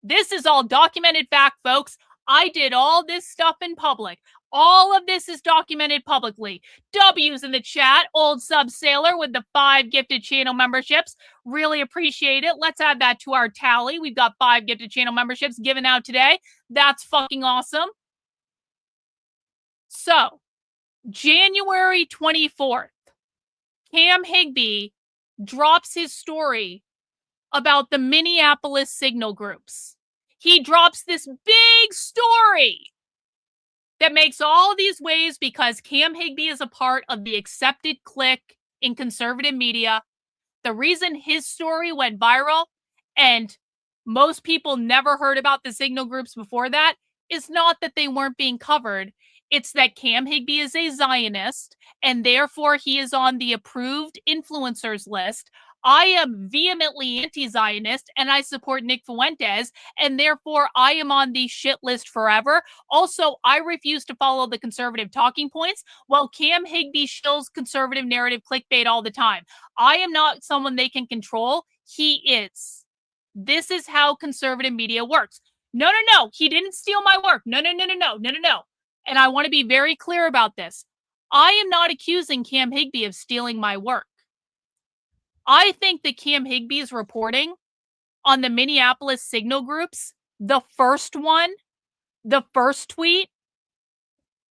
This is all documented fact, folks. I did all this stuff in public. All of this is documented publicly. W's in the chat. Old Sub Sailor with the 5 gifted channel memberships. Really appreciate it. Let's add that to our tally. We've got 5 gifted channel memberships given out today. That's fucking awesome. So, January 24th, Cam Higby drops his story about the Minneapolis signal groups. He drops this big story that makes all these waves because Cam Higby is a part of the accepted clique in conservative media. The reason his story went viral and most people never heard about the signal groups before that is not that they weren't being covered. It's that Cam Higby is a Zionist, and therefore he is on the approved influencers list. I am vehemently anti-Zionist, and I support Nick Fuentes, and therefore I am on the shit list forever. Also, I refuse to follow the conservative talking points, while Cam Higby shills conservative narrative clickbait all the time. I am not someone they can control. He is. This is how conservative media works. No, he didn't steal my work. No. And I want to be very clear about this. I am not accusing Cam Higby of stealing my work. I think that Cam Higby's reporting on the Minneapolis signal groups, the first one, the first tweet,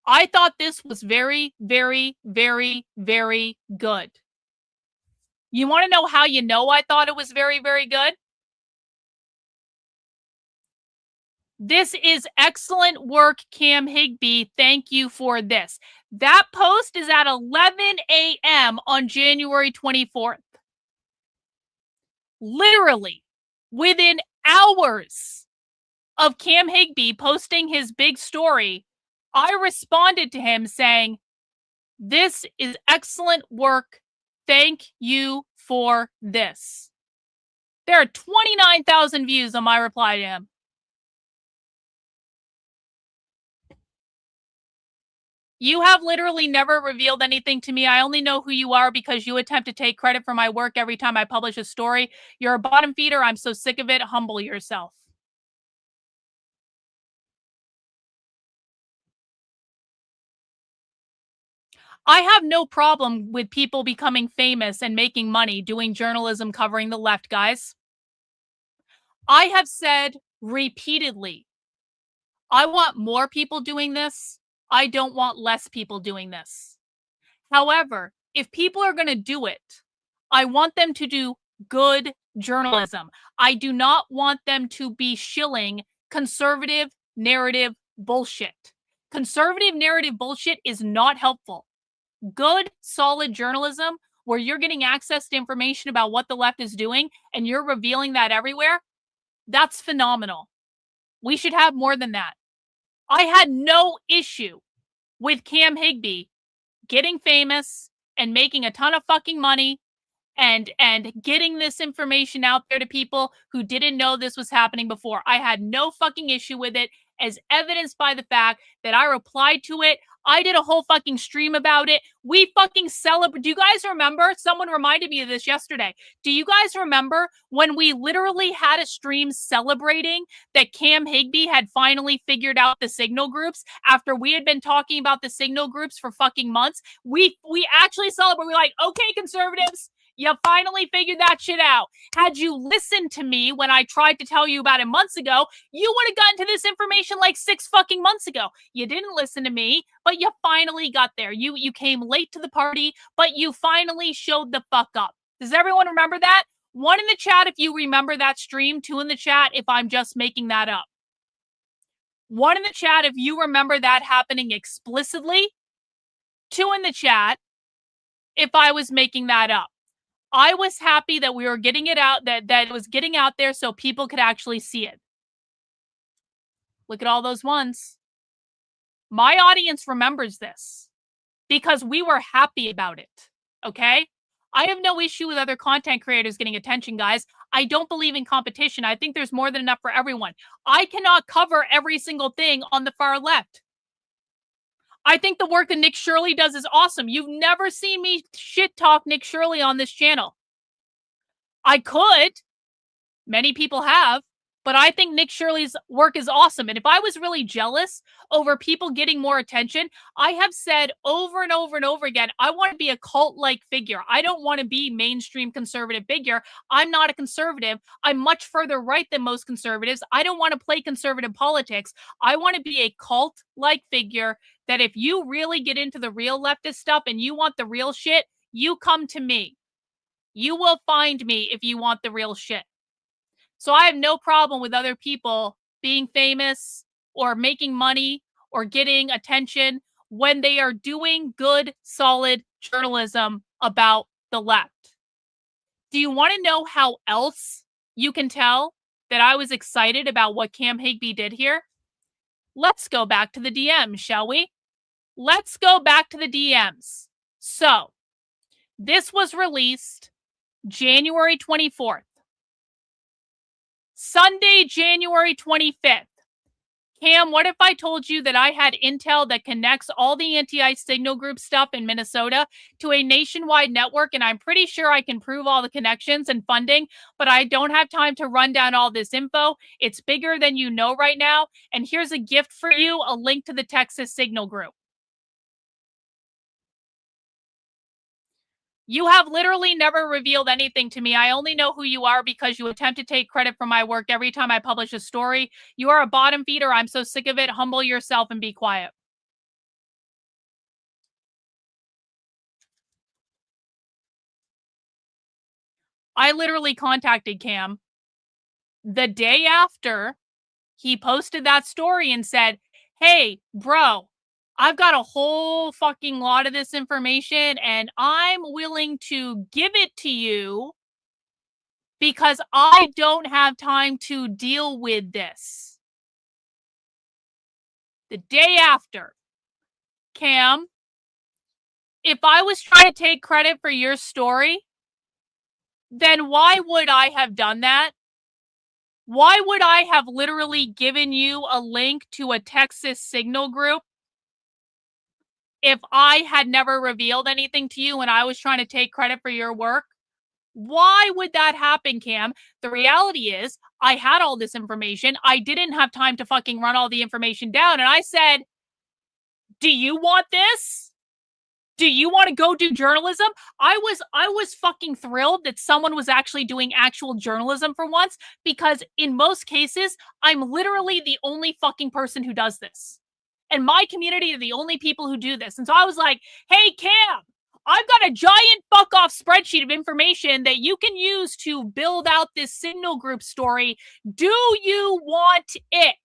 I thought this was very, very, very, very good. You want to know how you know I thought it was very, very good? This is excellent work, Cam Higby. Thank you for this. That post is at 11 a.m. on January 24th. Literally, within hours of Cam Higby posting his big story, I responded to him saying, "This is excellent work. Thank you for this." There are 29,000 views on my reply to him. You have literally never revealed anything to me. I only know who you are because you attempt to take credit for my work every time I publish a story. You're a bottom feeder. I'm so sick of it. Humble yourself. I have no problem with people becoming famous and making money doing journalism covering the left, guys. I have said repeatedly, I want more people doing this. I don't want less people doing this. However, if people are going to do it, I want them to do good journalism. I do not want them to be shilling conservative narrative bullshit. Conservative narrative bullshit is not helpful. Good, solid journalism where you're getting access to information about what the left is doing and you're revealing that everywhere, that's phenomenal. We should have more than that. I had no issue with Cam Higby getting famous and making a ton of fucking money and getting this information out there to people who didn't know this was happening before. I had no fucking issue with it, as evidenced by the fact that I replied to it. I did a whole fucking stream about it. We fucking celebrate. Do you guys remember? Someone reminded me of this yesterday. Do you guys remember when we literally had a stream celebrating that Cam Higby had finally figured out the signal groups after we had been talking about the signal groups for fucking months? We actually celebrate. We're like, okay, conservatives, you finally figured that shit out. Had you listened to me when I tried to tell you about it months ago, you would have gotten to this information like 6 fucking months ago. You didn't listen to me, but you finally got there. You came late to the party, but you finally showed the fuck up. Does everyone remember that? 1 in the chat if you remember that stream, 2 in the chat if I'm just making that up. 1 in the chat if you remember that happening explicitly. 2 in the chat if I was making that up. I was happy that we were getting it out, that it was getting out there so people could actually see it. Look at all those ones. My audience remembers this because we were happy about it, okay? I have no issue with other content creators getting attention, guys. I don't believe in competition. I think there's more than enough for everyone. I cannot cover every single thing on the far left. I think the work that Nick Shirley does is awesome. You've never seen me shit talk Nick Shirley on this channel. I could. Many people have. But I think Nick Shirley's work is awesome. And if I was really jealous over people getting more attention, I have said over and over and over again, I want to be a cult-like figure. I don't want to be mainstream conservative figure. I'm not a conservative. I'm much further right than most conservatives. I don't want to play conservative politics. I want to be a cult-like figure that if you really get into the real leftist stuff and you want the real shit, you come to me. You will find me if you want the real shit. So I have no problem with other people being famous or making money or getting attention when they are doing good, solid journalism about the left. Do you want to know how else you can tell that I was excited about what Cam Higby did here? let's go back to the DMs, shall we? Let's go back to the DMs. So, this was released January 24th. Sunday, January 25th. Cam, what if I told you that I had intel that connects all the anti-ICE signal group stuff in Minnesota to a nationwide network, and I'm pretty sure I can prove all the connections and funding, but I don't have time to run down all this info. It's bigger than you know right now, and here's a gift for you, a link to the Texas signal group. You have literally never revealed anything to me. I only know who you are because you attempt to take credit for my work every time I publish a story. You are a bottom feeder. I'm so sick of it. Humble yourself and be quiet. I literally contacted Cam the day after he posted that story and said, hey, bro, I've got a whole fucking lot of this information and I'm willing to give it to you because I don't have time to deal with this. The day after, Cam, if I was trying to take credit for your story, then why would I have done that? Why would I have literally given you a link to a Texas signal group if I had never revealed anything to you and I was trying to take credit for your work? Why would that happen, Cam? The reality is, I had all this information. I didn't have time to fucking run all the information down. And I said, do you want this? Do you want to go do journalism? I was fucking thrilled that someone was actually doing actual journalism for once, because in most cases, I'm literally the only fucking person who does this. And my community are the only people who do this. And so I was like, hey, Cam, I've got a giant fuck off spreadsheet of information that you can use to build out this signal group story. Do you want it?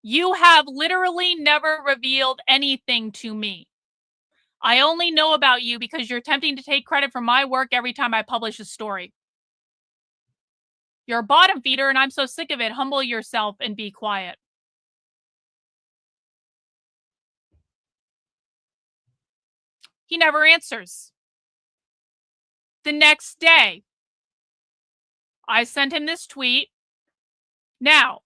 You have literally never revealed anything to me. I only know about you because you're attempting to take credit for my work every time I publish a story. You're a bottom feeder and I'm so sick of it. Humble yourself and be quiet. He never answers. The next day, I sent him this tweet. Now,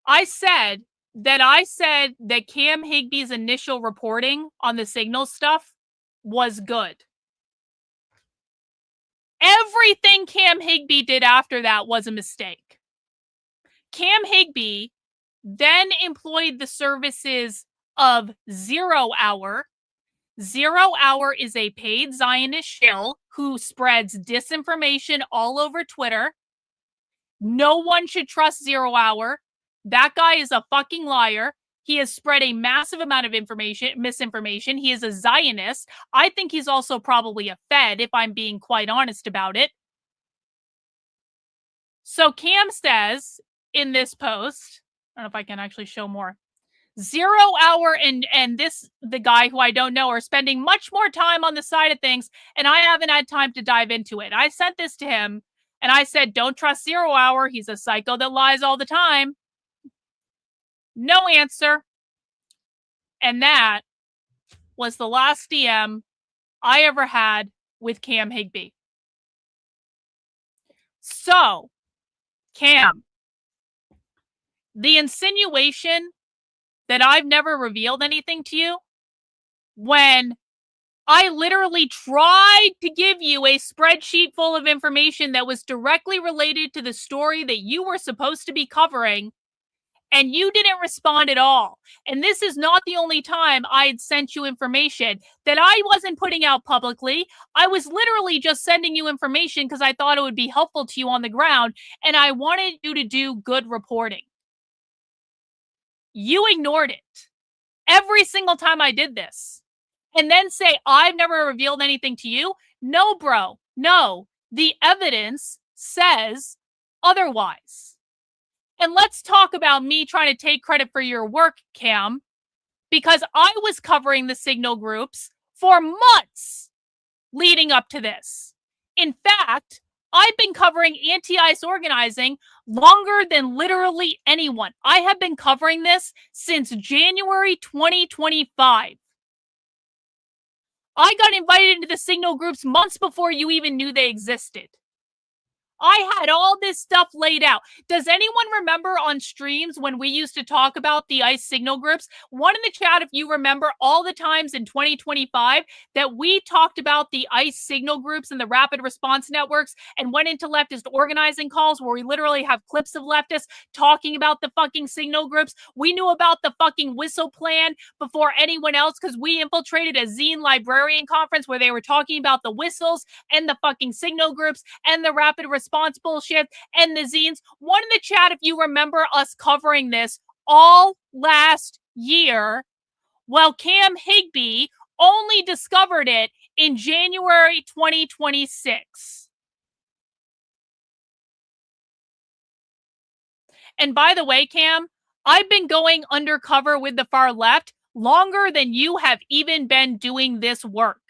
I said that Cam Higby's initial reporting on the signal stuff was good. Everything Cam Higby did after that was a mistake. Cam Higby then employed the services of 0 Hour. 0 Hour is a paid Zionist shill who spreads disinformation all over Twitter. No one should trust 0 Hour. That guy is a fucking liar. He has spread a massive amount of misinformation. He is a Zionist. I think he's also probably a Fed, if I'm being quite honest about it. So Cam says in this post, I don't know if I can actually show more. 0 Hour and the guy who I don't know are spending much more time on the side of things, and I haven't had time to dive into it. I sent this to him, and I said, don't trust 0 Hour. He's a psycho that lies all the time. No answer. And that was the last DM I ever had with Cam Higby. So, Cam, the insinuation that I've never revealed anything to you, when I literally tried to give you a spreadsheet full of information that was directly related to the story that you were supposed to be covering, and you didn't respond at all. And this is not the only time I had sent you information that I wasn't putting out publicly. I was literally just sending you information because I thought it would be helpful to you on the ground, and I wanted you to do good reporting. You ignored it every single time I did this. And then say, I've never revealed anything to you. No, bro. No. The evidence says otherwise. And let's talk about me trying to take credit for your work, Cam, because I was covering the signal groups for months leading up to this. In fact, I've been covering anti-ICE organizing longer than literally anyone. I have been covering this since January 2025. I got invited into the signal groups months before you even knew they existed. I had all this stuff laid out. Does anyone remember on streams when we used to talk about the ICE signal groups? One in the chat, if you remember all the times in 2025 that we talked about the ICE signal groups and the rapid response networks and went into leftist organizing calls where we literally have clips of leftists talking about the fucking signal groups. We knew about the fucking whistle plan before anyone else because we infiltrated a zine librarian conference where they were talking about the whistles and the fucking signal groups and the rapid response bullshit and the zines. One in the chat, if you remember us covering this all last year. Well, Cam Higby only discovered it in January 2026. And by the way, Cam, I've been going undercover with the far left longer than you have even been doing this work.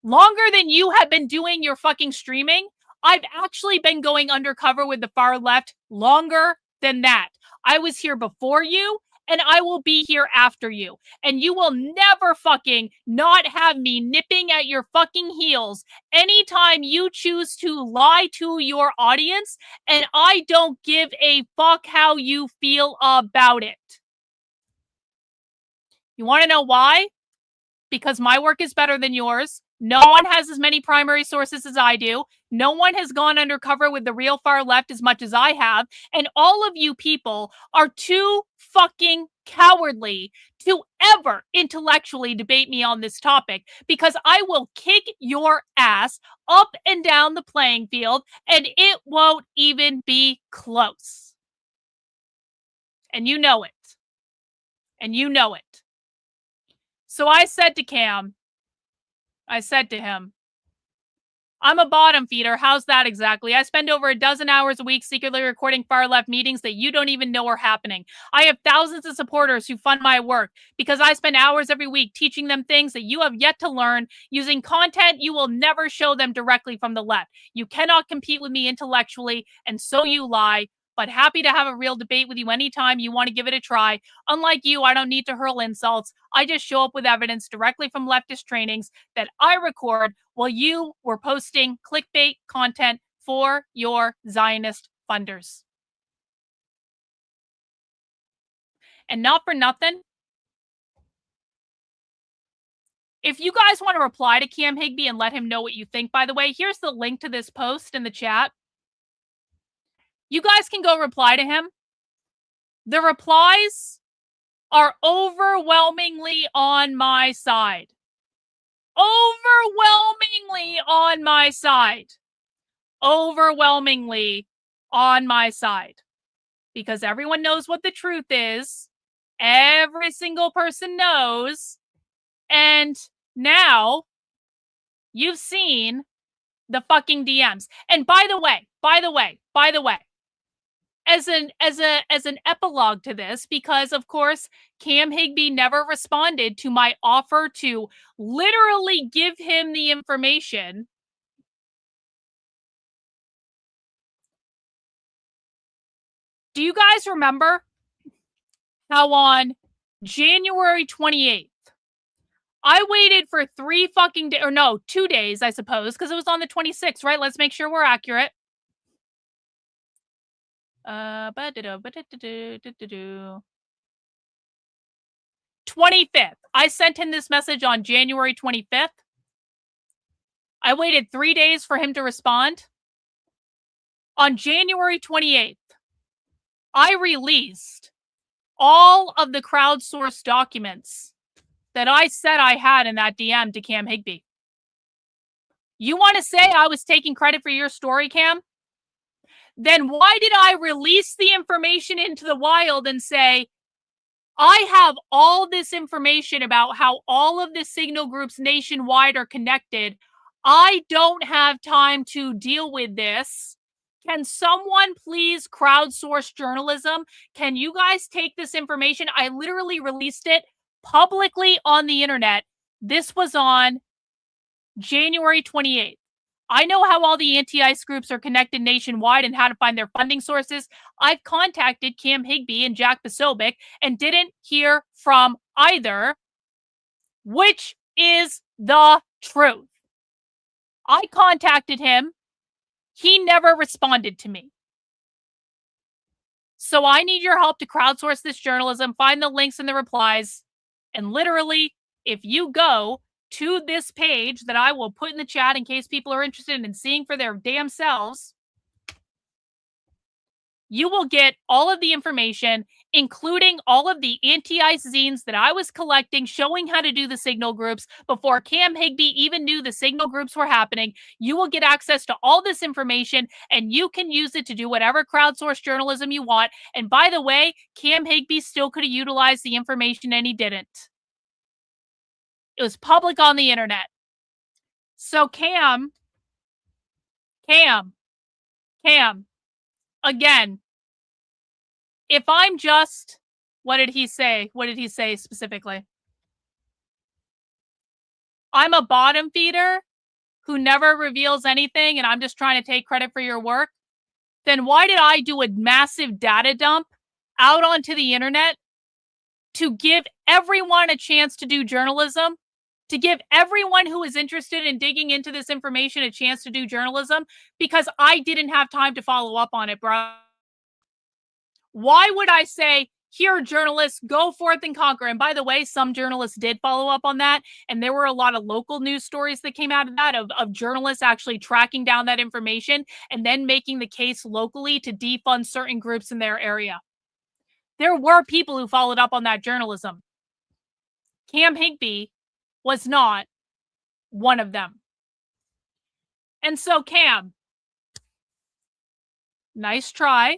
Longer than you have been doing your fucking streaming. I've actually been going undercover with the far left longer than that. I was here before you, and I will be here after you. And you will never fucking not have me nipping at your fucking heels anytime you choose to lie to your audience, and I don't give a fuck how you feel about it. You want to know why? Because my work is better than yours. No one has as many primary sources as I do. No one has gone undercover with the real far left as much as I have. And all of you people are too fucking cowardly to ever intellectually debate me on this topic because I will kick your ass up and down the playing field and it won't even be close. And you know it. And you know it. So I said to Cam, I said to him, I'm a bottom feeder. How's that exactly? I spend over a dozen hours a week secretly recording far left meetings that you don't even know are happening. I have thousands of supporters who fund my work because I spend hours every week teaching them things that you have yet to learn using content you will never show them directly from the left. You cannot compete with me intellectually, and so you lie. But happy to have a real debate with you anytime you want to give it a try. Unlike you, I don't need to hurl insults. I just show up with evidence directly from leftist trainings that I record while you were posting clickbait content for your Zionist funders. And not for nothing, if you guys want to reply to Cam Higby and let him know what you think, by the way, here's the link to this post in the chat. You guys can go reply to him. The replies are overwhelmingly on my side. Overwhelmingly on my side. Overwhelmingly on my side. Because everyone knows what the truth is. Every single person knows. And now you've seen the fucking DMs. And by the way, as an epilogue to this, because of course Cam Higby never responded to my offer to literally give him the information. Do you guys remember how on January 28th, I waited for 3 fucking days, or no, 2 days, I suppose, because it was on the 26th, right? Let's make sure we're accurate. 25th. I sent him this message on January 25th. I waited 3 days for him to respond. On January 28th, I released all of the crowdsourced documents that I said I had in that DM to Cam Higby. You want to say I was taking credit for your story, Cam? Then why did I release the information into the wild and say, I have all this information about how all of the signal groups nationwide are connected. I don't have time to deal with this. Can someone please crowdsource journalism? Can you guys take this information? I literally released it publicly on the internet. This was on January 28th. I know how all the anti-ICE groups are connected nationwide and how to find their funding sources. I've contacted Cam Higby and Jack Posobiec and didn't hear from either, which is the truth. I contacted him. He never responded to me. So I need your help to crowdsource this journalism, find the links and the replies, and literally, if you go to this page that I will put in the chat in case people are interested in seeing for their damn selves, you will get all of the information, including all of the anti-ICE zines that I was collecting, showing how to do the signal groups before Cam Higby even knew the signal groups were happening. You will get access to all this information, and you can use it to do whatever crowdsourced journalism you want. And by the way, Cam Higby still could have utilized the information, and he didn't. It was public on the internet. So Cam, again, if I'm just, what did he say? What did he say specifically? I'm a bottom feeder who never reveals anything and I'm just trying to take credit for your work. Then why did I do a massive data dump out onto the internet to give everyone a chance to do journalism? To give everyone who is interested in digging into this information a chance to do journalism? Because I didn't have time to follow up on it, bro. Why would I say, here, journalists, go forth and conquer? And by the way, some journalists did follow up on that. And there were a lot of local news stories that came out of that, of journalists actually tracking down that information and then making the case locally to defund certain groups in their area. There were people who followed up on that journalism. Cam Higby was not one of them. And so, Cam, nice try.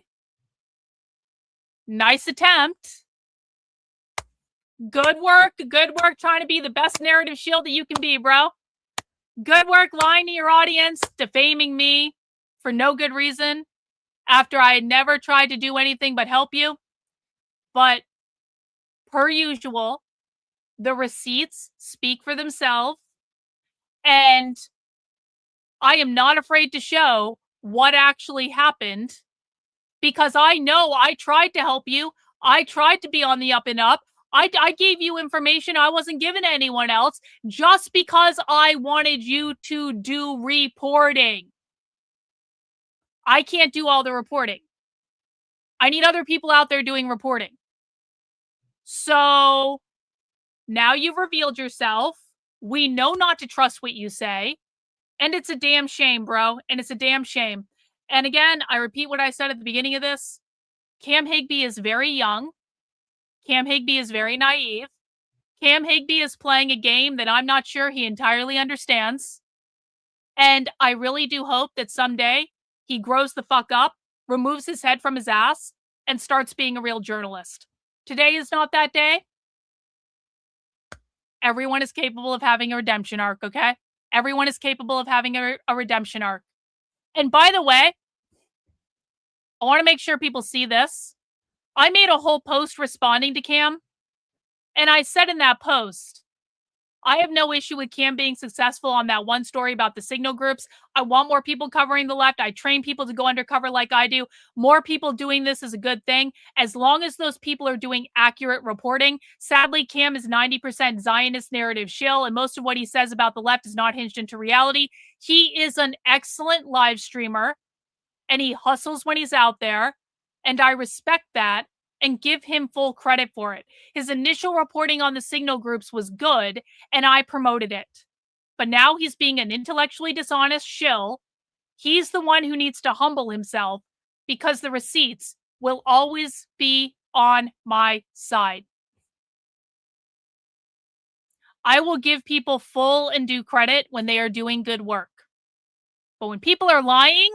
Nice attempt. Good work trying to be the best narrative shield that you can be, bro. Good work lying to your audience, defaming me for no good reason after I had never tried to do anything but help you. But per usual, the receipts speak for themselves, and I am not afraid to show what actually happened because I know I tried to help you. I tried to be on the up and up. I gave you information I wasn't giving to anyone else just because I wanted you to do reporting. I can't do all the reporting. I need other people out there doing reporting. So now you've revealed yourself. We know not to trust what you say. And it's a damn shame, bro. And it's a damn shame. And again, I repeat what I said at the beginning of this. Cam Higby is very young. Cam Higby is very naive. Cam Higby is playing a game that I'm not sure he entirely understands. And I really do hope that someday he grows the fuck up, removes his head from his ass, and starts being a real journalist. Today is not that day. Everyone is capable of having a redemption arc, okay? Everyone is capable of having a redemption arc. And by the way, I want to make sure people see this. I made a whole post responding to Cam, and I said in that post, I have no issue with Cam being successful on that one story about the signal groups. I want more people covering the left. I train people to go undercover like I do. More people doing this is a good thing, as long as those people are doing accurate reporting. Sadly, Cam is 90% Zionist narrative shill, and most of what he says about the left is not hinged into reality. He is an excellent live streamer, and he hustles when he's out there, and I respect that and give him full credit for it. His initial reporting on the signal groups was good, and I promoted it. But now he's being an intellectually dishonest shill. He's the one who needs to humble himself because the receipts will always be on my side. I will give people full and due credit when they are doing good work. But when people are lying,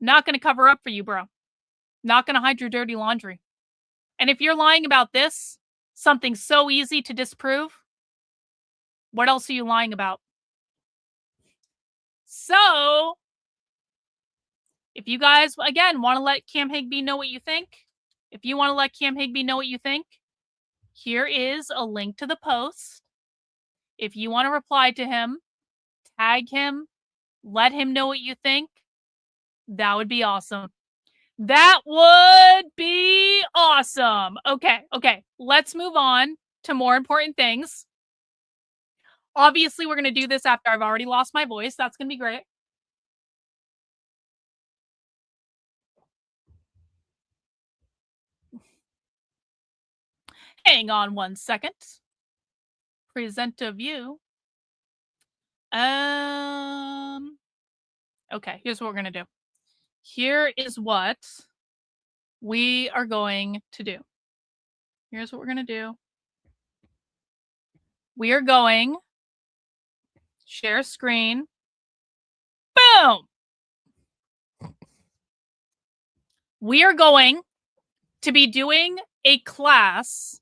I'm not going to cover up for you, bro. Not going to hide your dirty laundry. And if you're lying about this, something so easy to disprove, what else are you lying about? So, if you guys, again, want to let Cam Higby know what you think, here is a link to the post. If you want to reply to him, tag him Let him know what you think. That would be awesome. That would be awesome. Okay. Let's move on to more important things. Obviously, we're going to do this after I've already lost my voice. That's going to be great. Hang on one second. Present a view. Okay, here's what we're going to do. Here is what we are going to do. Here's what we're going to do. We are going share screen. Boom. We are going to be doing a class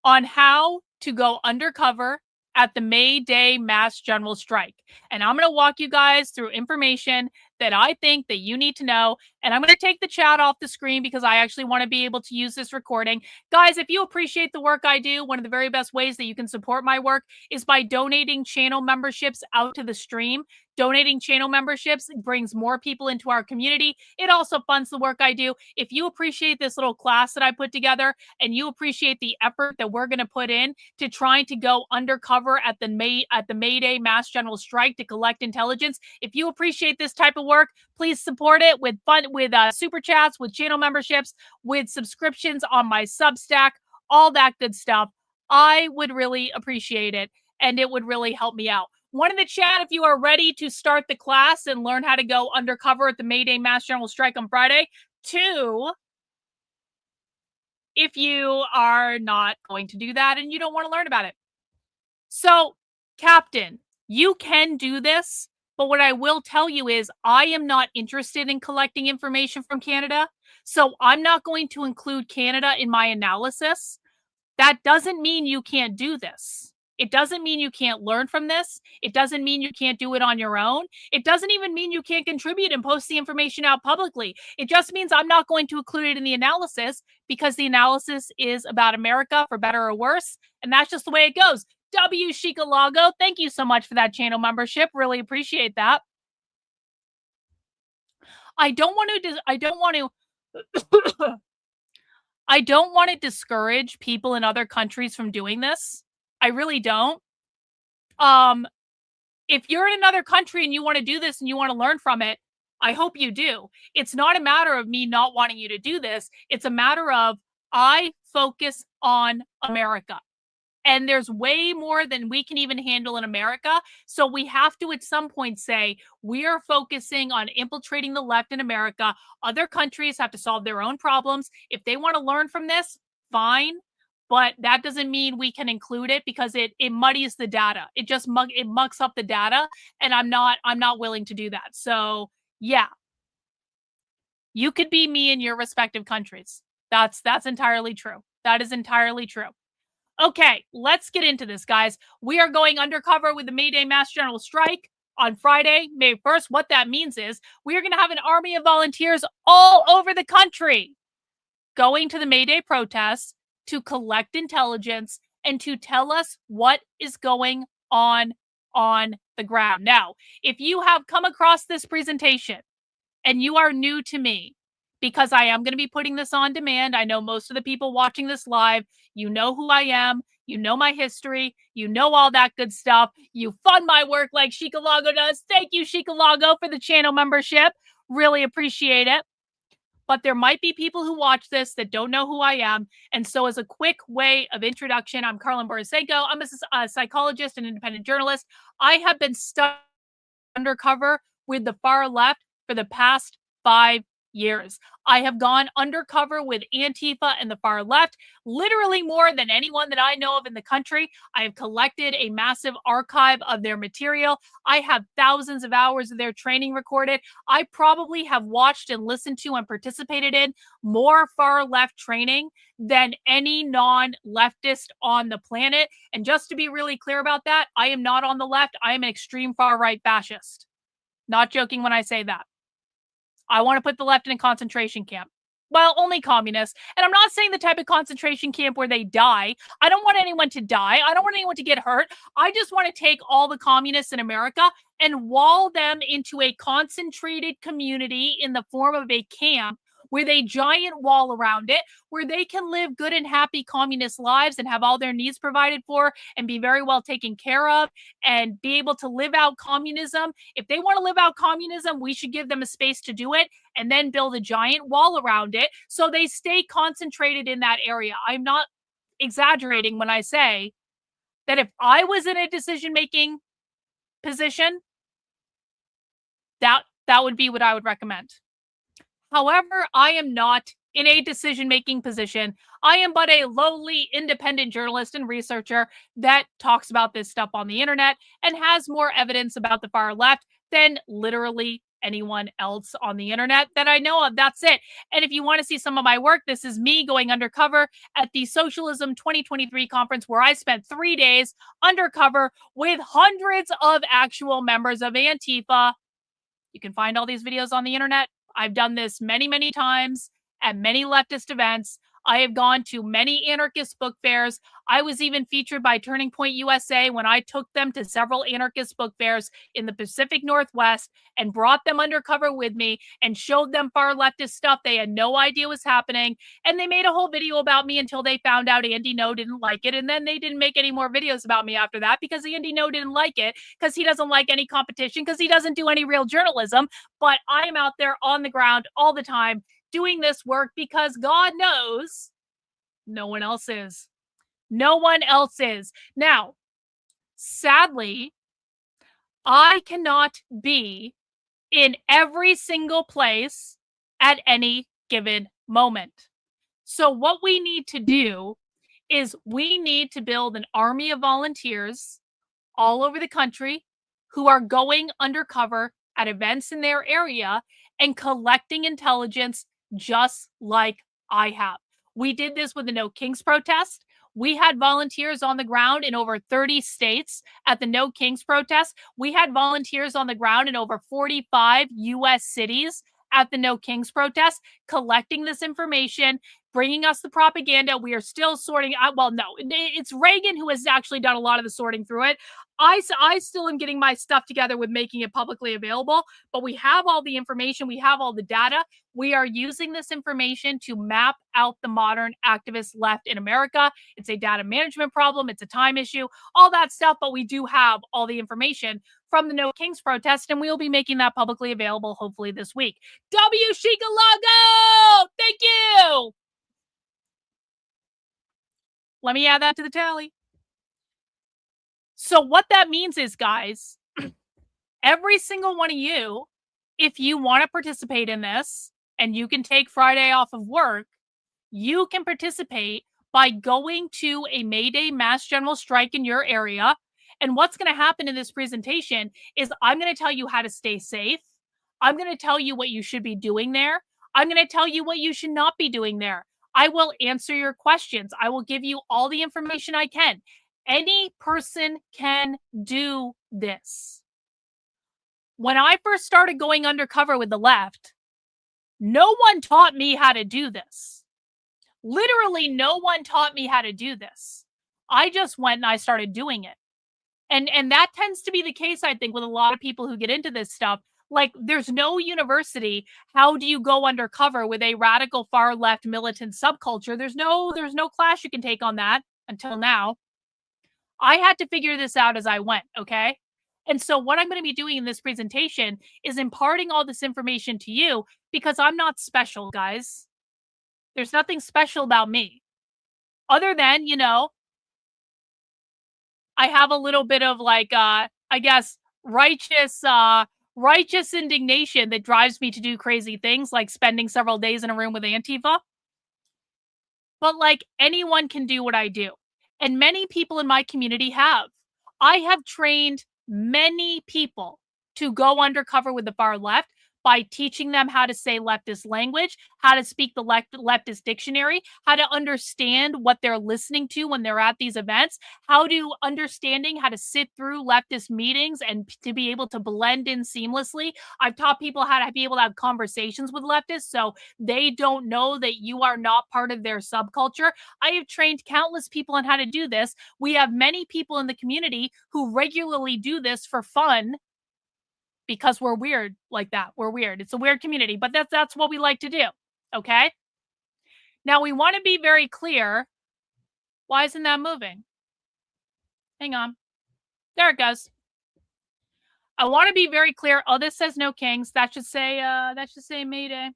on how to go undercover at the Mayday mass general strike. And I'm going to walk you guys through information that I think that you need to know. And I'm going to take the chat off the screen because I actually want to be able to use this recording. Guys, if you appreciate the work I do, one of the very best ways that you can support my work is by donating channel memberships out to the stream. Donating channel memberships brings more people into our community. It also funds the work I do. If you appreciate this little class that I put together and you appreciate the effort that we're going to put in to trying to go undercover at the Mayday mass general strike to collect intelligence, if you appreciate this type of work, please support it with super chats, with channel memberships, with subscriptions on my Substack, all that good stuff. I would really appreciate it, and it would really help me out. One in the chat if you are ready to start the class and learn how to go undercover at the Mayday mass general strike on Friday. 2, if you are not going to do that and you don't want to learn about it. So, Captain, you can do this, but what I will tell you is I am not interested in collecting information from Canada, so I'm not going to include Canada in my analysis. That doesn't mean you can't do this. It doesn't mean you can't learn from this. It doesn't mean you can't do it on your own. It doesn't even mean you can't contribute and post the information out publicly. It just means I'm not going to include it in the analysis because the analysis is about America for better or worse. And that's just the way it goes. W. Shikalago, thank you so much for that channel membership. Really appreciate that. I don't want to discourage people in other countries from doing this. I really don't. If you're in another country and you want to do this and you want to learn from it, I hope you do. It's not a matter of me not wanting you to do this. It's a matter of I focus on America. And there's way more than we can even handle in America. So we have to at some point say, we are focusing on infiltrating the left in America. Other countries have to solve their own problems. If they want to learn from this, fine. But that doesn't mean we can include it because it muddies the data. It just mucks up the data. And I'm not willing to do that. So yeah, you could be me in your respective countries. That's entirely true. That is entirely true. Okay, let's get into this, guys. We are going undercover with the Mayday mass general strike on Friday, May 1st. What that means is we are going to have an army of volunteers all over the country going to the Mayday protests to collect intelligence and to tell us what is going on the ground. Now, if you have come across this presentation and you are new to me, because I am going to be putting this on demand. I know most of the people watching this live, you know who I am, you know my history, you know all that good stuff. You fund my work like Shikalago does. Thank you, Shikalago, for the channel membership. Really appreciate it. But there might be people who watch this that don't know who I am. And so as a quick way of introduction, I'm Karlyn Borysenko. I'm a psychologist and independent journalist. I have been stuck undercover with the far left for the past 5 years. I have gone undercover with Antifa and the far left, literally more than anyone that I know of in the country. I have collected a massive archive of their material. I have thousands of hours of their training recorded. I probably have watched and listened to and participated in more far left training than any non-leftist on the planet. And just to be really clear about that, I am not on the left. I am an extreme far right fascist. Not joking when I say that. I want to put the left in a concentration camp. Well, only communists. And I'm not saying the type of concentration camp where they die. I don't want anyone to die. I don't want anyone to get hurt. I just want to take all the communists in America and wall them into a concentrated community in the form of a camp with a giant wall around it, where they can live good and happy communist lives and have all their needs provided for and be very well taken care of and be able to live out communism. If they want to live out communism, we should give them a space to do it and then build a giant wall around it so they stay concentrated in that area. I'm not exaggerating when I say that if I was in a decision-making position, that would be what I would recommend. However, I am not in a decision-making position. I am but a lowly independent journalist and researcher that talks about this stuff on the internet and has more evidence about the far left than literally anyone else on the internet that I know of. That's it. And if you want to see some of my work, this is me going undercover at the Socialism 2023 conference, where I spent 3 days undercover with hundreds of actual members of Antifa. You can find all these videos on the internet. I've done this many, many times at many leftist events. I have gone to many anarchist book fairs. I was even featured by Turning Point USA when I took them to several anarchist book fairs in the Pacific Northwest and brought them undercover with me and showed them far leftist stuff they had no idea was happening. And they made a whole video about me until they found out Andy No didn't like it. And then they didn't make any more videos about me after that because Andy No didn't like it because he doesn't like any competition, because he doesn't do any real journalism. But I am out there on the ground all the time doing this work because God knows no one else is. No one else is. Now, sadly, I cannot be in every single place at any given moment. So what we need to do is we need to build an army of volunteers all over the country who are going undercover at events in their area and collecting intelligence just like I have. We did this with the No Kings protest. We had volunteers on the ground in over 30 states at the No Kings protest. We had volunteers on the ground in over 45 US cities at the No Kings protest, collecting this information, bringing us the propaganda. We are still sorting out. Well, no, it's Reagan who has actually done a lot of the sorting through it. I still am getting my stuff together with making it publicly available, but we have all the information. We have all the data. We are using this information to map out the modern activist left in America. It's a data management problem. It's a time issue, all that stuff, but we do have all the information from the No Kings protest, and we will be making that publicly available hopefully this week. W. Chicago! Thank you! Let me add that to the tally. So what that means is, guys, every single one of you, if you want to participate in this and you can take Friday off of work, you can participate by going to a Mayday mass general strike in your area. And what's going to happen in this presentation is I'm going to tell you how to stay safe. I'm going to tell you what you should be doing there. I'm going to tell you what you should not be doing there. I will answer your questions. I will give you all the information I can. Any person can do this. When I first started going undercover with the left, no one taught me how to do this. Literally, no one taught me how to do this. I just went and I started doing it. And that tends to be the case, I think, with a lot of people who get into this stuff. Like, there's no university. How do you go undercover with a radical far left militant subculture? There's no class you can take on that until now. I had to figure this out as I went, okay? And so what I'm going to be doing in this presentation is imparting all this information to you because I'm not special, guys. There's nothing special about me. Other than, you know, I have a little bit of like, I guess, righteous indignation that drives me to do crazy things like spending several days in a room with Antifa. But like, anyone can do what I do. And many people in my community have. I have trained many people to go undercover with the far left, by teaching them how to say leftist language, how to speak the leftist dictionary, how to understand what they're listening to when they're at these events, understanding how to sit through leftist meetings and to be able to blend in seamlessly. I've taught people how to be able to have conversations with leftists so they don't know that you are not part of their subculture. I have trained countless people on how to do this. We have many people in the community who regularly do this for fun because we're weird like that. We're weird. It's a weird community, but that's what we like to do. Okay? Now we want to be very clear. Why isn't that moving? Hang on. There it goes. I want to be very clear. Oh, this says no kings. That should say Mayday.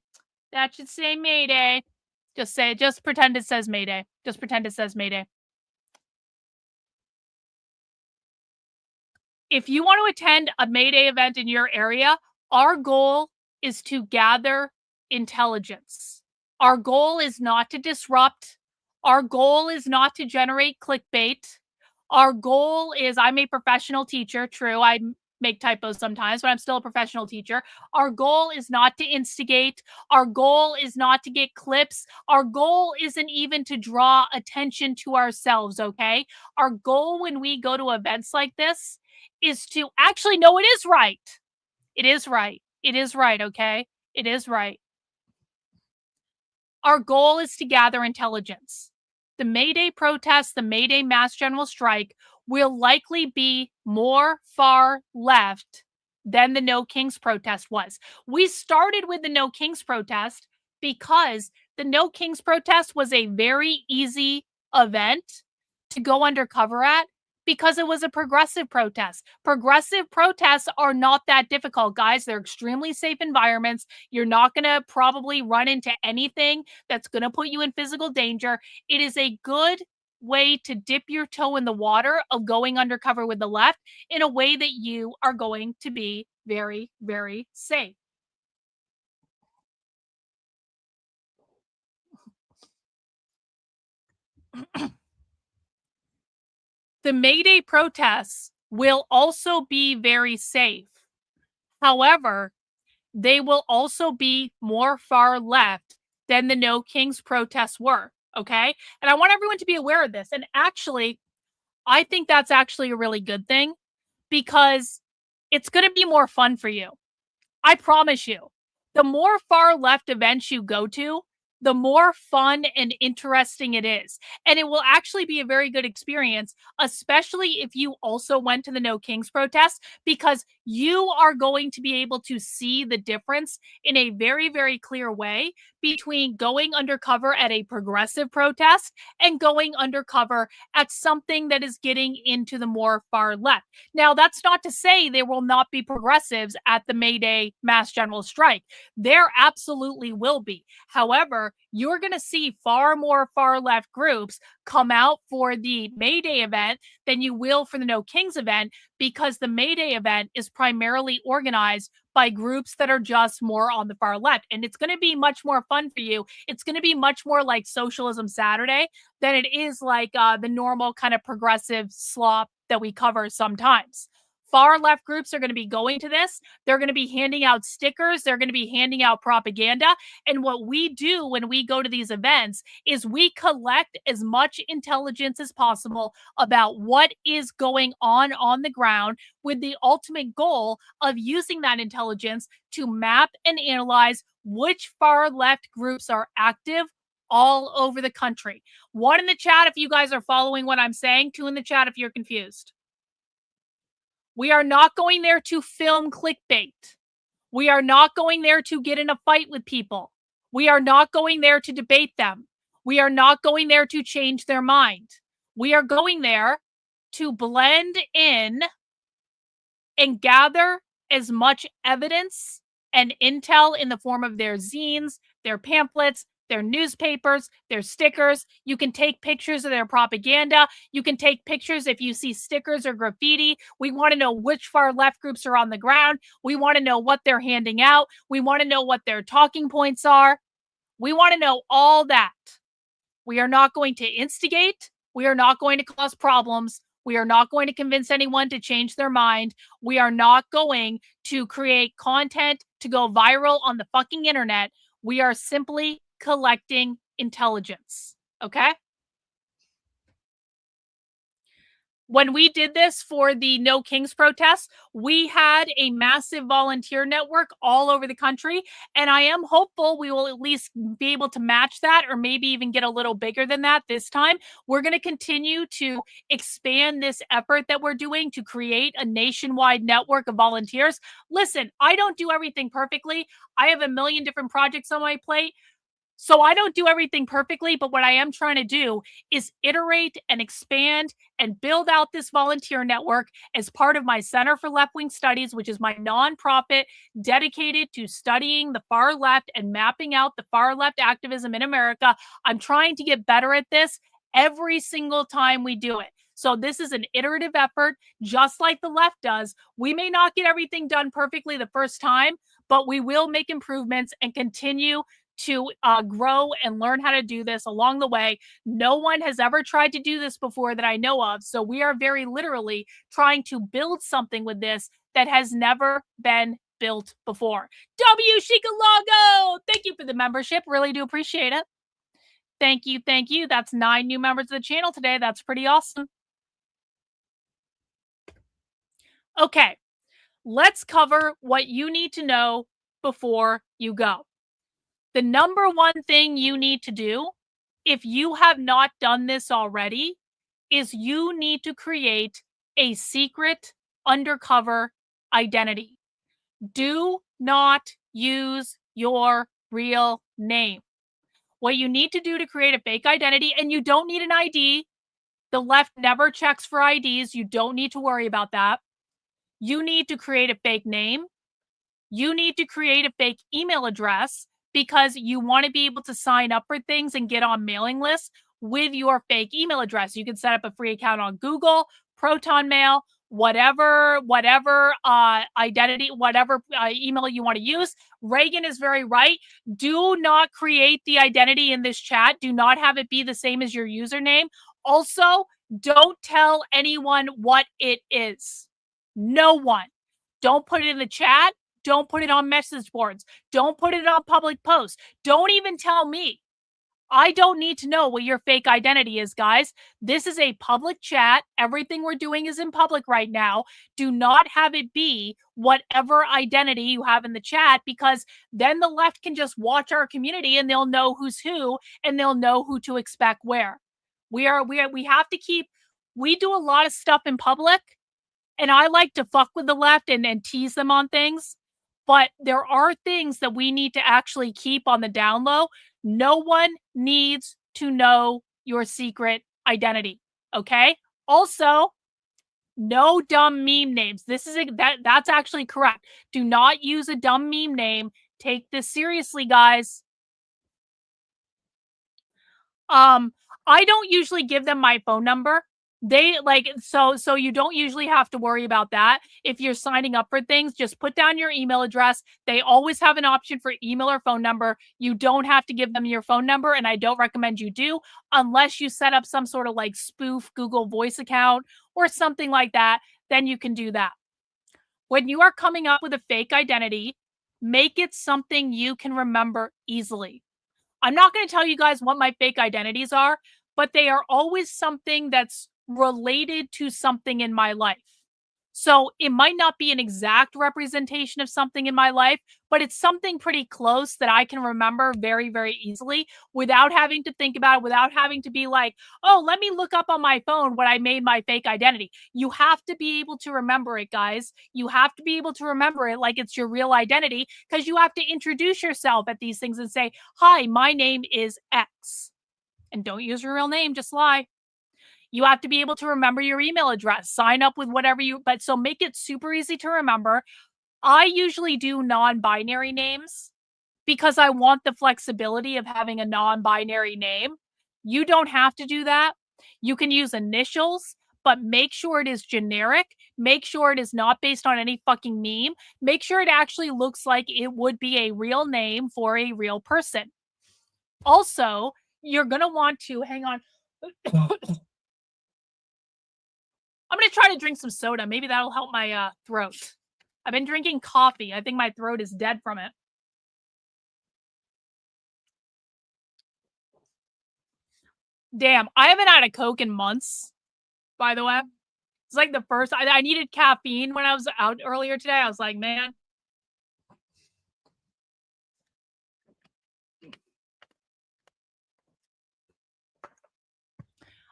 That should say Mayday. Just pretend it says Mayday. Just pretend it says Mayday. If you want to attend a Mayday event in your area, our goal is to gather intelligence. Our goal is not to disrupt. Our goal is not to generate clickbait. Our goal is, I'm a professional teacher. True, I make typos sometimes, but I'm still a professional teacher. Our goal is not to instigate. Our goal is not to get clips. Our goal isn't even to draw attention to ourselves, okay? Our goal when we go to events like this is to actually, no, it is right. It is right. It is right, okay? It is right. Our goal is to gather intelligence. The Mayday protest, the Mayday mass general strike will likely be more far left than the No Kings protest was. We started with the No Kings protest because the No Kings protest was a very easy event to go undercover at because it was a progressive protest. Progressive protests are not that difficult, guys. They're extremely safe environments. You're not going to probably run into anything that's going to put you in physical danger. It is a good way to dip your toe in the water of going undercover with the left in a way that you are going to be very, very safe. The Mayday protests will also be very safe. However, they will also be more far left than the No Kings protests were, okay? And I want everyone to be aware of this. And actually, I think that's actually a really good thing because it's going to be more fun for you. I promise you. The more far left events you go to, the more fun and interesting it is. And it will actually be a very good experience, especially if you also went to the No Kings protest, because you are going to be able to see the difference in a very, very clear way between going undercover at a progressive protest and going undercover at something that is getting into the more far left. Now, that's not to say there will not be progressives at the Mayday mass general strike. There absolutely will be. However, you're going to see far more far left groups come out for the Mayday event than you will for the No Kings event, because the Mayday event is primarily organized by groups that are just more on the far left. And it's going to be much more fun for you. It's going to be much more like Socialism Saturday than it is like the normal kind of progressive slop that we cover sometimes. Far left groups are going to be going to this. They're going to be handing out stickers. They're going to be handing out propaganda. And what we do when we go to these events is we collect as much intelligence as possible about what is going on the ground, with the ultimate goal of using that intelligence to map and analyze which far left groups are active all over the country. 1 in the chat if you guys are following what I'm saying. 2 in the chat if you're confused. We are not going there to film clickbait. We are not going there to get in a fight with people. We are not going there to debate them. We are not going there to change their mind. We are going there to blend in and gather as much evidence and intel in the form of their zines, their pamphlets, their newspapers, their stickers. You can take pictures of their propaganda. You can take pictures if you see stickers or graffiti. We want to know which far left groups are on the ground. We want to know what they're handing out. We want to know what their talking points are. We want to know all that. We are not going to instigate. We are not going to cause problems. We are not going to convince anyone to change their mind. We are not going to create content to go viral on the fucking internet. We are simply collecting intelligence. Okay? When we did this for the No Kings protests, we had a massive volunteer network all over the country. And I am hopeful we will at least be able to match that or maybe even get a little bigger than that this time. We're going to continue to expand this effort that we're doing to create a nationwide network of volunteers. Listen, I don't do everything perfectly. I have a million different projects on my plate. So I don't do everything perfectly, but what I am trying to do is iterate and expand and build out this volunteer network as part of my Center for Left-Wing Studies, which is my nonprofit dedicated to studying the far left and mapping out the far left activism in America. I'm trying to get better at this every single time we do it. So this is an iterative effort, just like the left does. We may not get everything done perfectly the first time, but we will make improvements and continue to grow and learn how to do this along the way. No one has ever tried to do this before that I know of. So we are very literally trying to build something with this that has never been built before. W Shikalago! Thank you for the membership. Really do appreciate it. Thank you. Thank you. That's 9 new members of the channel today. That's pretty awesome. Okay, let's cover what you need to know before you go. The number one thing you need to do, if you have not done this already, is you need to create a secret undercover identity. Do not use your real name. What you need to do to create a fake identity, and you don't need an ID. The left never checks for IDs. You don't need to worry about that. You need to create a fake name. You need to create a fake email address, because you want to be able to sign up for things and get on mailing lists with your fake email address. You can set up a free account on Google, Proton Mail, whatever identity, whatever email you want to use. Reagan is very right. Do not create the identity in this chat. Do not have it be the same as your username. Also, don't tell anyone what it is. No one. Don't put it in the chat. Don't put it on message boards. Don't put it on public posts. Don't even tell me. I don't need to know what your fake identity is, guys. This is a public chat. Everything we're doing is in public right now. Do not have it be whatever identity you have in the chat, because then the left can just watch our community and they'll know who's who and they'll know who to expect where. We have to keep, we do a lot of stuff in public, and I like to fuck with the left and tease them on things. But there are things that we need to actually keep on the down low. No one needs to know your secret identity, okay? Also, no dumb meme names. That's actually correct. Do not use a dumb meme name. Take this seriously, guys. I don't usually give them my phone number. They so you don't usually have to worry about that. If you're signing up for things, just put down your email address. They always have an option for email or phone number. You don't have to give them your phone number, and I don't recommend you do unless you set up some sort of like spoof Google Voice account or something like that. Then you can do that. When you are coming up with a fake identity, make it something you can remember easily. I'm not going to tell you guys what my fake identities are, but they are always something that's related to something in my life. So it might not be an exact representation of something in my life, but it's something pretty close that I can remember very, very easily without having to think about it, without having to be like, oh, let me look up on my phone what I made my fake identity. You have to be able to remember it, guys. You have to be able to remember it like it's your real identity, because you have to introduce yourself at these things and say, hi, my name is X. And don't use your real name, just lie. You have to be able to remember your email address, sign up with whatever but so make it super easy to remember. I usually do non-binary names because I want the flexibility of having a non-binary name. You don't have to do that. You can use initials, but make sure it is generic. Make sure it is not based on any fucking meme. Make sure it actually looks like it would be a real name for a real person. Also, you're going to want to, hang on. I'm going to try to drink some soda. Maybe that'll help my throat. I've been drinking coffee. I think my throat is dead from it. Damn, I haven't had a Coke in months, by the way. It's like the first, I needed caffeine when I was out earlier today. I was like, man.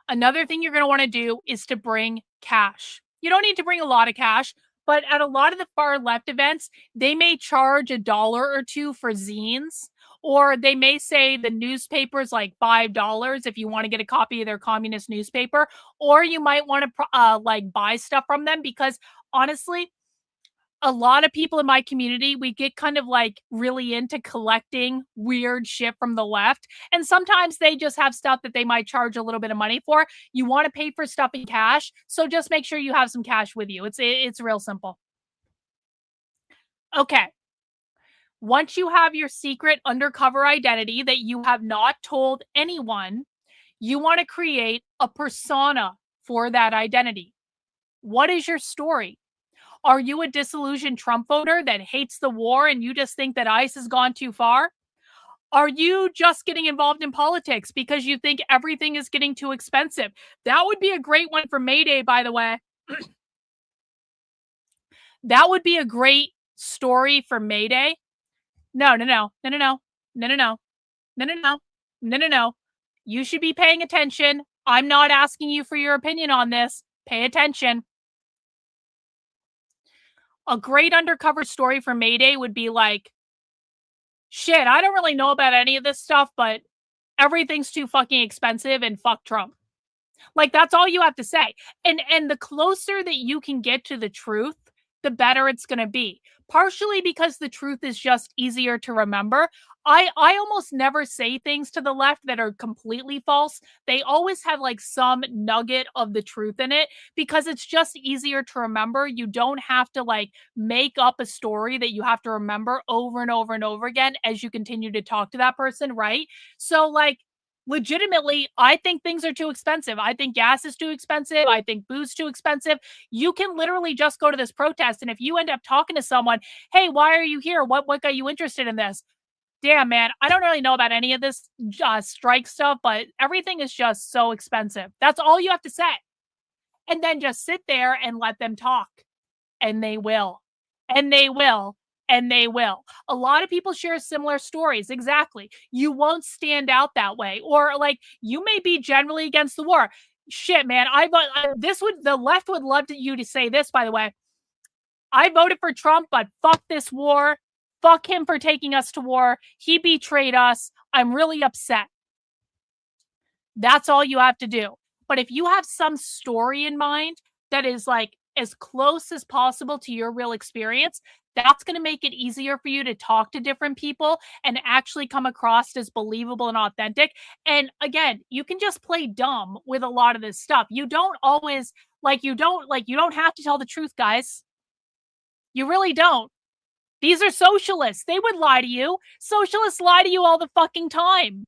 Another thing you're going to want to do is to bring cash. You don't need to bring a lot of cash, but at a lot of the far left events, they may charge $1 or $2 for zines, or they may say the newspaper's like $5 if you want to get a copy of their communist newspaper, or you might want to like buy stuff from them, because honestly, a lot of people in my community, we get kind of like really into collecting weird shit from the left. And sometimes they just have stuff that they might charge a little bit of money for. You want to pay for stuff in cash. So just make sure you have some cash with you. It's real simple. Okay. Once you have your secret undercover identity that you have not told anyone, you want to create a persona for that identity. What is your story? Are you a disillusioned Trump voter that hates the war and you just think that ICE has gone too far? Are you just getting involved in politics because you think everything is getting too expensive? That would be a great one for Mayday, by the way. That would be a great story for Mayday. No. You should be paying attention. I'm not asking you for your opinion on this. Pay attention. A great undercover story for Mayday would be like, shit, I don't really know about any of this stuff, but everything's too fucking expensive and fuck Trump. Like, that's all you have to say. And the closer that you can get to the truth, the better it's going to be. Partially because the truth is just easier to remember. I almost never say things to the left that are completely false. They always have like some nugget of the truth in it because it's just easier to remember. You don't have to like make up a story that you have to remember over and over and over again as you continue to talk to that person, right? So like, legitimately, I think things are too expensive. I think gas is too expensive. I think booze too expensive. You can literally just go to this protest, and if you end up talking to someone, hey, why are you here? What got you interested in this? Damn, man, I don't really know about any of this strike stuff, but everything is just so expensive. That's all you have to say. And then just sit there and let them talk. And they will. And they will. And they will. A lot of people share similar stories. Exactly. You won't stand out that way. Or like, you may be generally against the war. Shit, man. The left would love you to say this, by the way. I voted for Trump, but fuck this war. Fuck him for taking us to war. He betrayed us. I'm really upset. That's all you have to do. But if you have some story in mind that is like as close as possible to your real experience, that's going to make it easier for you to talk to different people and actually come across as believable and authentic. And again, you can just play dumb with a lot of this stuff. You don't always you don't have to tell the truth, guys. You really don't. These are socialists. They would lie to you. Socialists lie to you all the fucking time.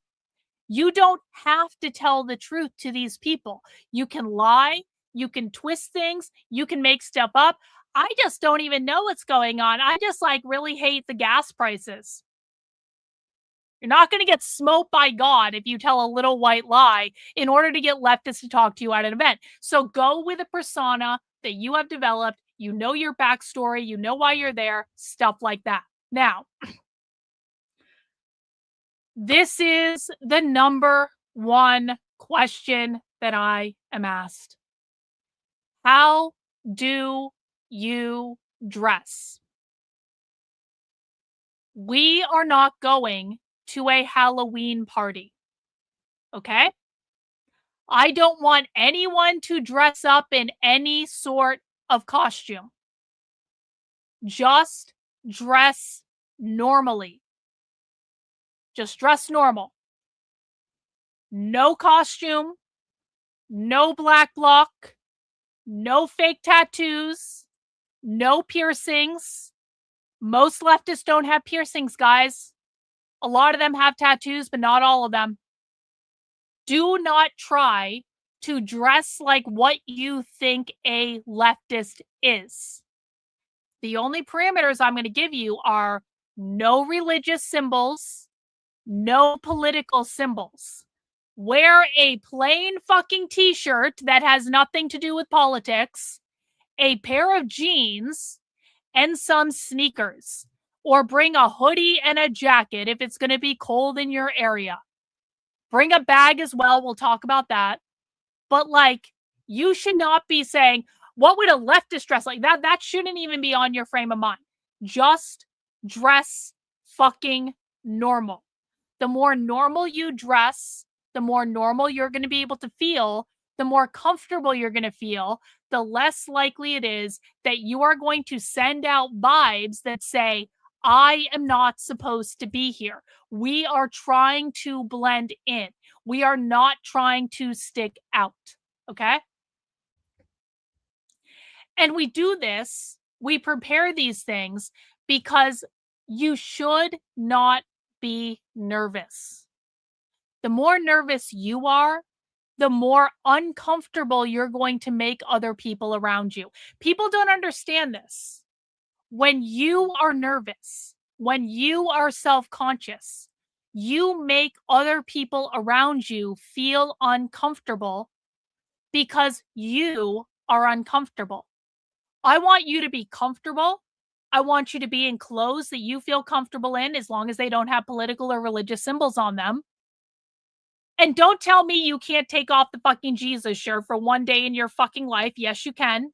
You don't have to tell the truth to these people. You can lie. You can twist things. You can make stuff up. I just don't even know what's going on. I just really hate the gas prices. You're not going to get smoked by God if you tell a little white lie in order to get leftists to talk to you at an event. So go with a persona that you have developed. You know your backstory. You know why you're there. Stuff like that. Now, this is the number one question that I am asked. How do you dress? We are not going to a Halloween party. Okay? I don't want anyone to dress up in any sort of costume. Just dress normally. Just dress normal. No costume. No black bloc. No fake tattoos. No piercings. Most leftists don't have piercings, guys. A lot of them have tattoos, but not all of them. Do not try to dress like what you think a leftist is. The only parameters I'm going to give you are no religious symbols, no political symbols. Wear a plain fucking t-shirt that has nothing to do with politics, a pair of jeans, and some sneakers. Or bring a hoodie and a jacket if it's going to be cold in your area. Bring a bag as well. We'll talk about that. But like, you should not be saying, what would a leftist dress like? That shouldn't even be on your frame of mind. Just dress fucking normal. The more normal you dress, the more normal you're going to be able to feel, the more comfortable you're going to feel, the less likely it is that you are going to send out vibes that say, I am not supposed to be here. We are trying to blend in. We are not trying to stick out. Okay? And we do this, we prepare these things because you should not be nervous. The more nervous you are, the more uncomfortable you're going to make other people around you. People don't understand this. When you are nervous, when you are self-conscious, you make other people around you feel uncomfortable because you are uncomfortable. I want you to be comfortable. I want you to be in clothes that you feel comfortable in, as long as they don't have political or religious symbols on them. And don't tell me you can't take off the fucking Jesus shirt for one day in your fucking life. Yes, you can.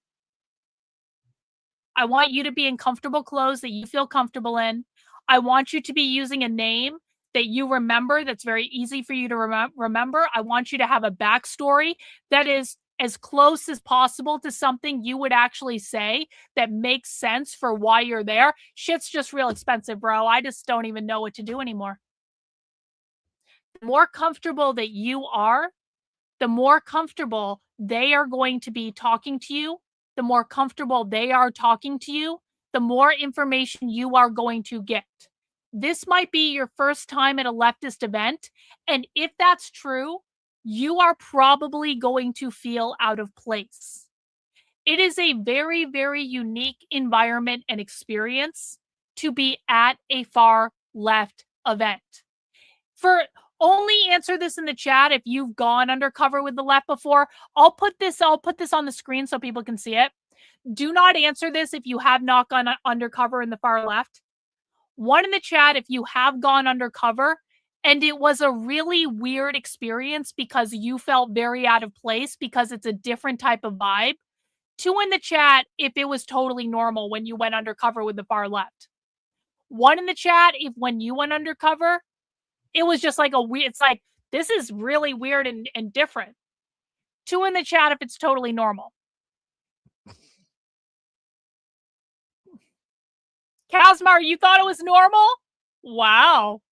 I want you to be in comfortable clothes that you feel comfortable in. I want you to be using a name that you remember, that's very easy for you to remember. I want you to have a backstory that is as close as possible to something you would actually say that makes sense for why you're there. Shit's just real expensive, bro. I just don't even know what to do anymore. The more comfortable that you are, the more comfortable they are going to be talking to you. The more comfortable they are talking to you, the more information you are going to get. This might be your first time at a leftist event, and if that's true, you are probably going to feel out of place. It is a very, very unique environment and experience to be at a far left event. Only answer this in the chat if you've gone undercover with the left before. I'll put this on the screen so people can see it. Do not answer this if you have not gone undercover in the far left. One in the chat if you have gone undercover and it was a really weird experience because you felt very out of place because it's a different type of vibe. 2 in the chat if it was totally normal when you went undercover with the far left. 1 in the chat if when you went undercover, it was just like it's like, this is really weird and different. 2 in the chat if it's totally normal. Kazmar, you thought it was normal? Wow.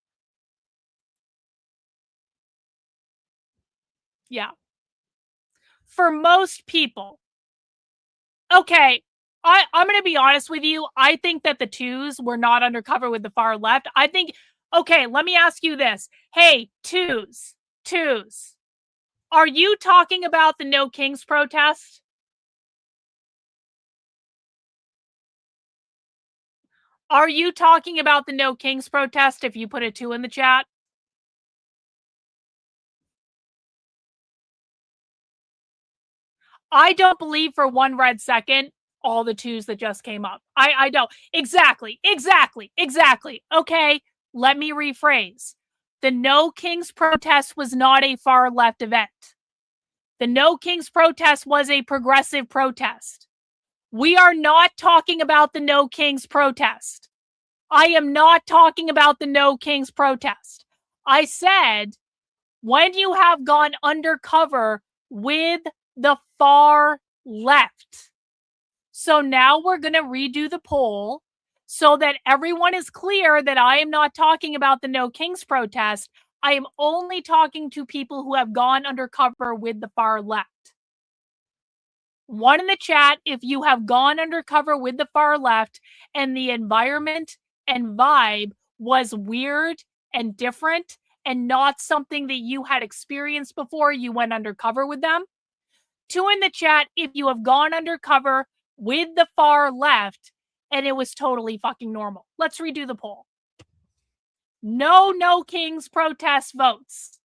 Yeah. For most people. Okay, I'm going to be honest with you. I think that the 2s were not undercover with the far left. I think... Okay, let me ask you this. Hey, 2s. Are you talking about the No Kings protest? Are you talking about the No Kings protest if you put a 2 in the chat? I don't believe for one red second all the 2s that just came up. I don't. Exactly. Okay. Let me rephrase. The No Kings protest was not a far left event. The No Kings protest was a progressive protest. We are not talking about the No Kings protest. I am not talking about the No Kings protest. I said, when you have gone undercover with the far left. So now we're going to redo the poll so that everyone is clear that I am not talking about the No Kings protest. I am only talking to people who have gone undercover with the far left. 1 in the chat if you have gone undercover with the far left and the environment and vibe was weird and different and not something that you had experienced before you went undercover with them. 2 in the chat if you have gone undercover with the far left and it was totally fucking normal. Let's redo the poll. No Kings protest votes.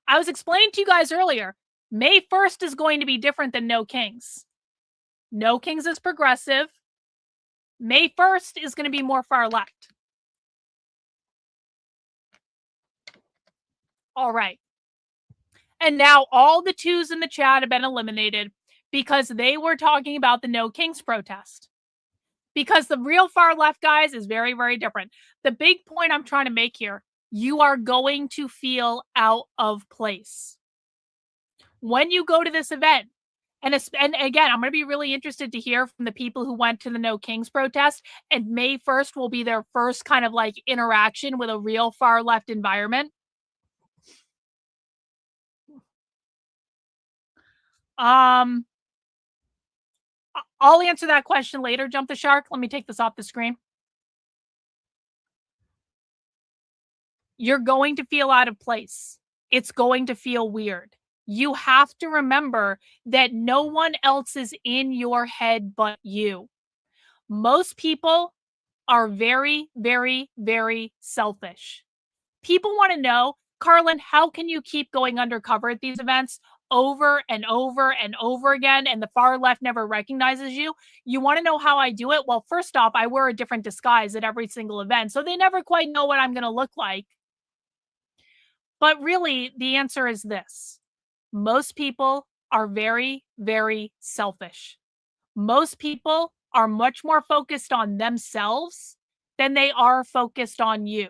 I was explaining to you guys earlier, May 1st is going to be different than No Kings. No Kings is progressive. May 1st is going to be more far left. All right. And now all the 2s in the chat have been eliminated because they were talking about the No Kings protest. Because the real far left, guys, is very, very different. The big point I'm trying to make here, you are going to feel out of place when you go to this event. And again, I'm going to be really interested to hear from the people who went to the No Kings protest. And May 1st will be their first kind of like interaction with a real far left environment. I'll answer that question later, Jump the Shark. Let me take this off the screen. You're going to feel out of place. It's going to feel weird. You have to remember that no one else is in your head but you. Most people are very, very, very selfish. People want to know, Karlyn, how can you keep going undercover at these events over and over and over again, and the far left never recognizes you? You want to know how I do it? Well, first off, I wear a different disguise at every single event, so they never quite know what I'm going to look like. But really, the answer is this. Most people are very, very selfish. Most people are much more focused on themselves than they are focused on you.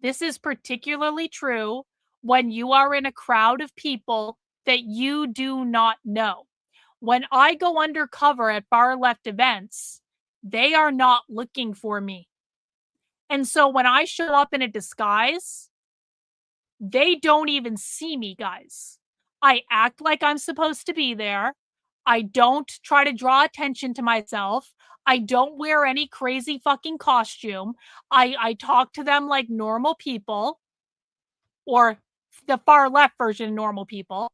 This is particularly true when you are in a crowd of people that you do not know. When I go undercover at far left events, they are not looking for me. And so when I show up in a disguise, they don't even see me, guys. I act like I'm supposed to be there. I don't try to draw attention to myself. I don't wear any crazy fucking costume. I talk to them like normal people, or the far left version of normal people.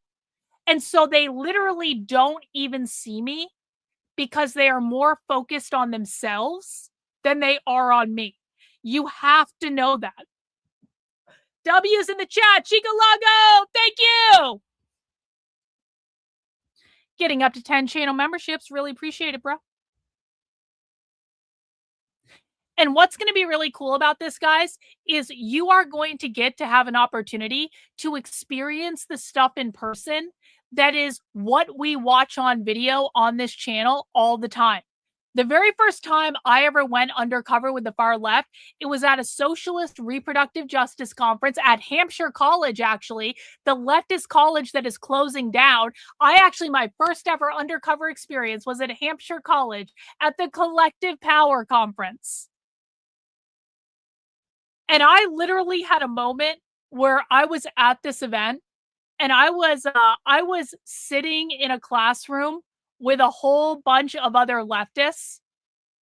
And so they literally don't even see me because they are more focused on themselves than they are on me. You have to know that. W's in the chat. Chicalago, thank you. Getting up to 10 channel memberships. Really appreciate it, bro. And what's going to be really cool about this, guys, is you are going to get to have an opportunity to experience the stuff in person that is what we watch on video on this channel all the time. The very first time I ever went undercover with the far left, it was at a socialist reproductive justice conference at Hampshire College, actually, the leftist college that is closing down. My first ever undercover experience was at Hampshire College at the Collective Power Conference. And I literally had a moment where I was at this event and I was sitting in a classroom with a whole bunch of other leftists,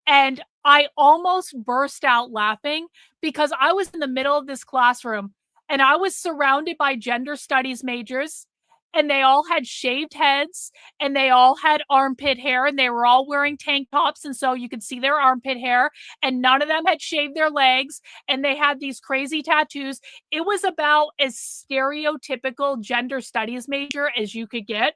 and I almost burst out laughing because I was in the middle of this classroom and I was surrounded by gender studies majors, and they all had shaved heads and they all had armpit hair, and they were all wearing tank tops, and so you could see their armpit hair, and none of them had shaved their legs, and they had these crazy tattoos. It was about as stereotypical gender studies major as you could get.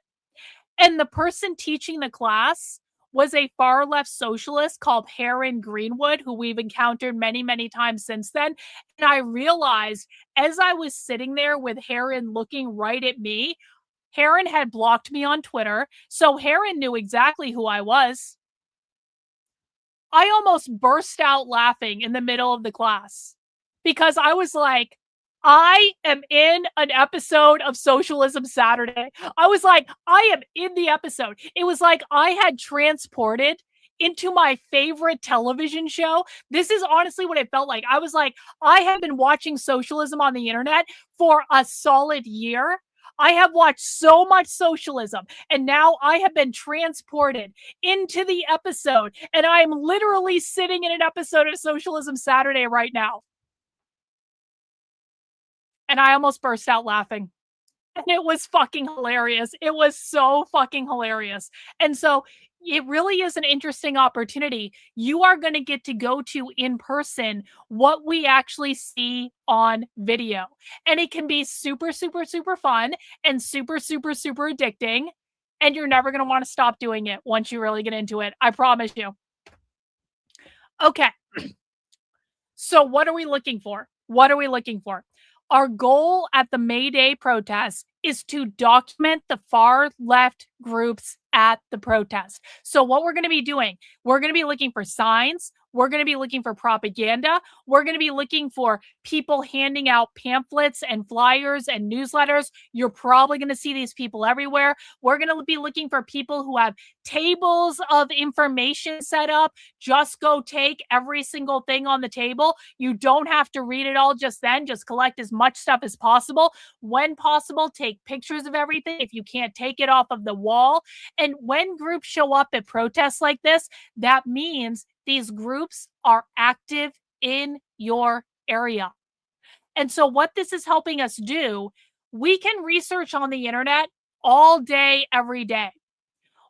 And the person teaching the class was a far left socialist called Heron Greenwood, who we've encountered many, many times since then. And I realized as I was sitting there with Heron looking right at me, Heron had blocked me on Twitter, so Heron knew exactly who I was. I almost burst out laughing in the middle of the class because I was like, I am in an episode of Socialism Saturday. I was like, I am in the episode. It was like I had transported into my favorite television show. This is honestly what it felt like. I was like, I have been watching socialism on the internet for a solid year. I have watched so much socialism, and now I have been transported into the episode, and I am literally sitting in an episode of Socialism Saturday right now. And I almost burst out laughing. And it was fucking hilarious. It was so fucking hilarious. And so it really is an interesting opportunity. You are going to get to go to in person what we actually see on video. And it can be super, super, super fun and super, super, super addicting. And you're never going to want to stop doing it once you really get into it. I promise you. Okay. So what are we looking for? What are we looking for? Our goal at the Mayday protest is to document the far left groups at the protest. So what we're going to be doing, we're going to be looking for signs. We're going to be looking for propaganda. We're going to be looking for people handing out pamphlets and flyers and newsletters. You're probably going to see these people everywhere. We're going to be looking for people who have tables of information set up. Just go take every single thing on the table. You don't have to read it all just then. Just collect as much stuff as possible. When possible, take pictures of everything if you can't take it off of the wall. And when groups show up at protests like this, that means these groups are active in your area. And so what this is helping us do, we can research on the internet all day, every day.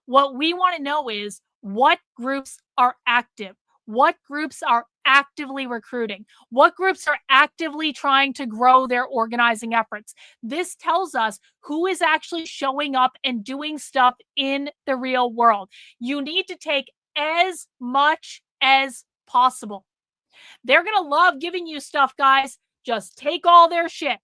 What we want to know is what groups are active, what groups are actively recruiting, what groups are actively trying to grow their organizing efforts. This tells us who is actually showing up and doing stuff in the real world. You need to take as much as possible. They're going to love giving you stuff, guys. Just take all their shit.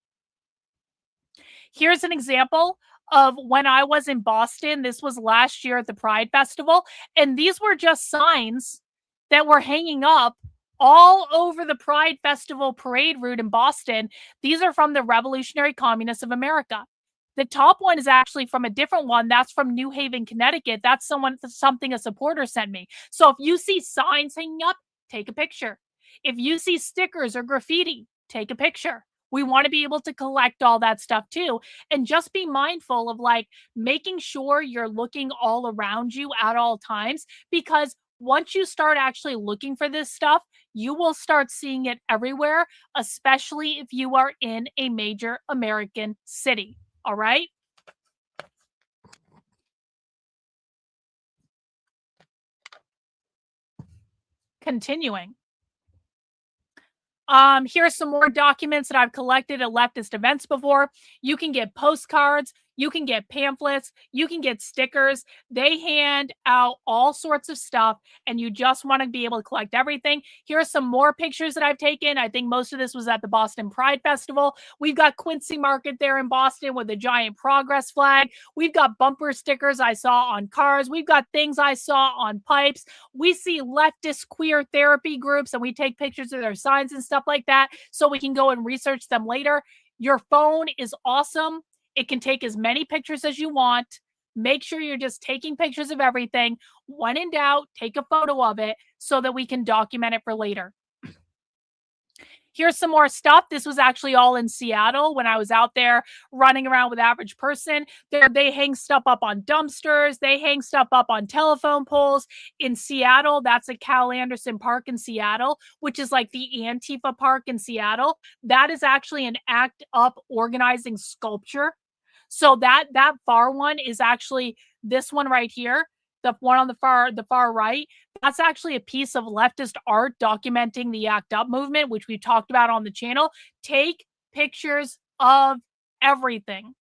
Here's an example of when I was in Boston. This was last year at the Pride Festival. And these were just signs that were hanging up all over the Pride Festival parade route in Boston. These are from the Revolutionary Communists of America. The top one is actually from a different one. That's from New Haven, Connecticut. That's something a supporter sent me. So if you see signs hanging up, take a picture. If you see stickers or graffiti, take a picture. We want to be able to collect all that stuff too. And just be mindful of like making sure you're looking all around you at all times, because once you start actually looking for this stuff, you will start seeing it everywhere, especially if you are in a major American city. All right. Continuing. Here are some more documents that I've collected at leftist events before. You can get postcards. You can get pamphlets. You can get stickers. They hand out all sorts of stuff, and you just want to be able to collect everything. Here are some more pictures that I've taken. I think most of this was at the Boston Pride Festival. We've got Quincy Market there in Boston with a giant progress flag. We've got bumper stickers I saw on cars. We've got things I saw on pipes. We see leftist queer therapy groups, and we take pictures of their signs and stuff like that so we can go and research them later. Your phone is awesome. It can take as many pictures as you want. Make sure you're just taking pictures of everything. When in doubt, take a photo of it so that we can document it for later. Here's some more stuff. This was actually all in Seattle when I was out there running around with Average Person. They hang stuff up on dumpsters. They hang stuff up on telephone poles. In Seattle, that's at Cal Anderson Park in Seattle, which is like the Antifa Park in Seattle. That is actually an ACT UP organizing sculpture. So that far one is actually this one right here. The one on the far right, that's actually a piece of leftist art documenting the ACT UP movement, which we've talked about on the channel. Take pictures of everything.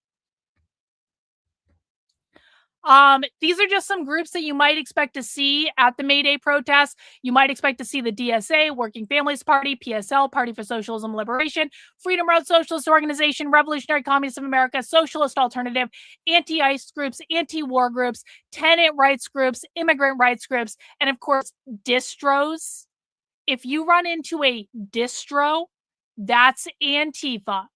These are just some groups that you might expect to see at the Mayday protest. You might expect to see the DSA, Working Families Party, PSL, Party for Socialism Liberation, Freedom Road Socialist Organization, Revolutionary Communists of America, Socialist Alternative, anti-ICE groups, anti-war groups, tenant rights groups, immigrant rights groups, and of course, distros. If you run into a distro, that's Antifa.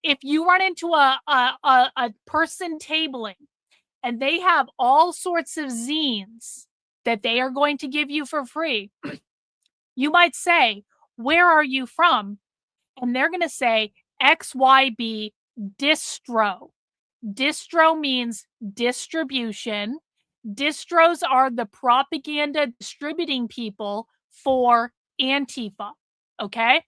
If you run into a person tabling, and they have all sorts of zines that they are going to give you for free, you might say, where are you from? And they're going to say XYB distro. Distro means distribution. Distros are the propaganda distributing people for Antifa. Okay?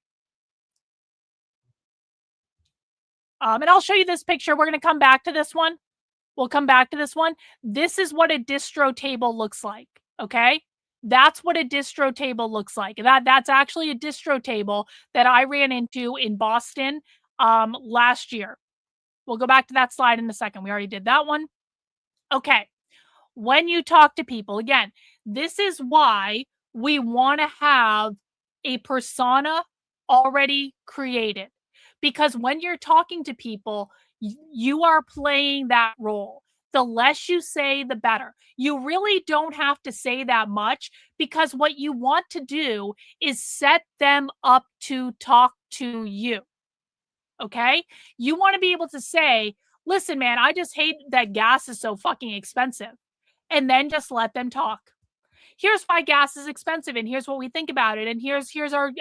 And I'll show you this picture. We're going to come back to this one. We'll come back to this one. This is what a distro table looks like. Okay. That's what a distro table looks like. That's actually a distro table that I ran into in Boston last year. We'll go back to that slide in a second. We already did that one. Okay. When you talk to people, again, this is why we want to have a persona already created. Because when you're talking to people, you are playing that role. The less you say, the better. You really don't have to say that much, because what you want to do is set them up to talk to you. Okay? You want to be able to say, listen, man, I just hate that gas is so fucking expensive. And then just let them talk. Here's why gas is expensive, and here's what we think about it, and here's our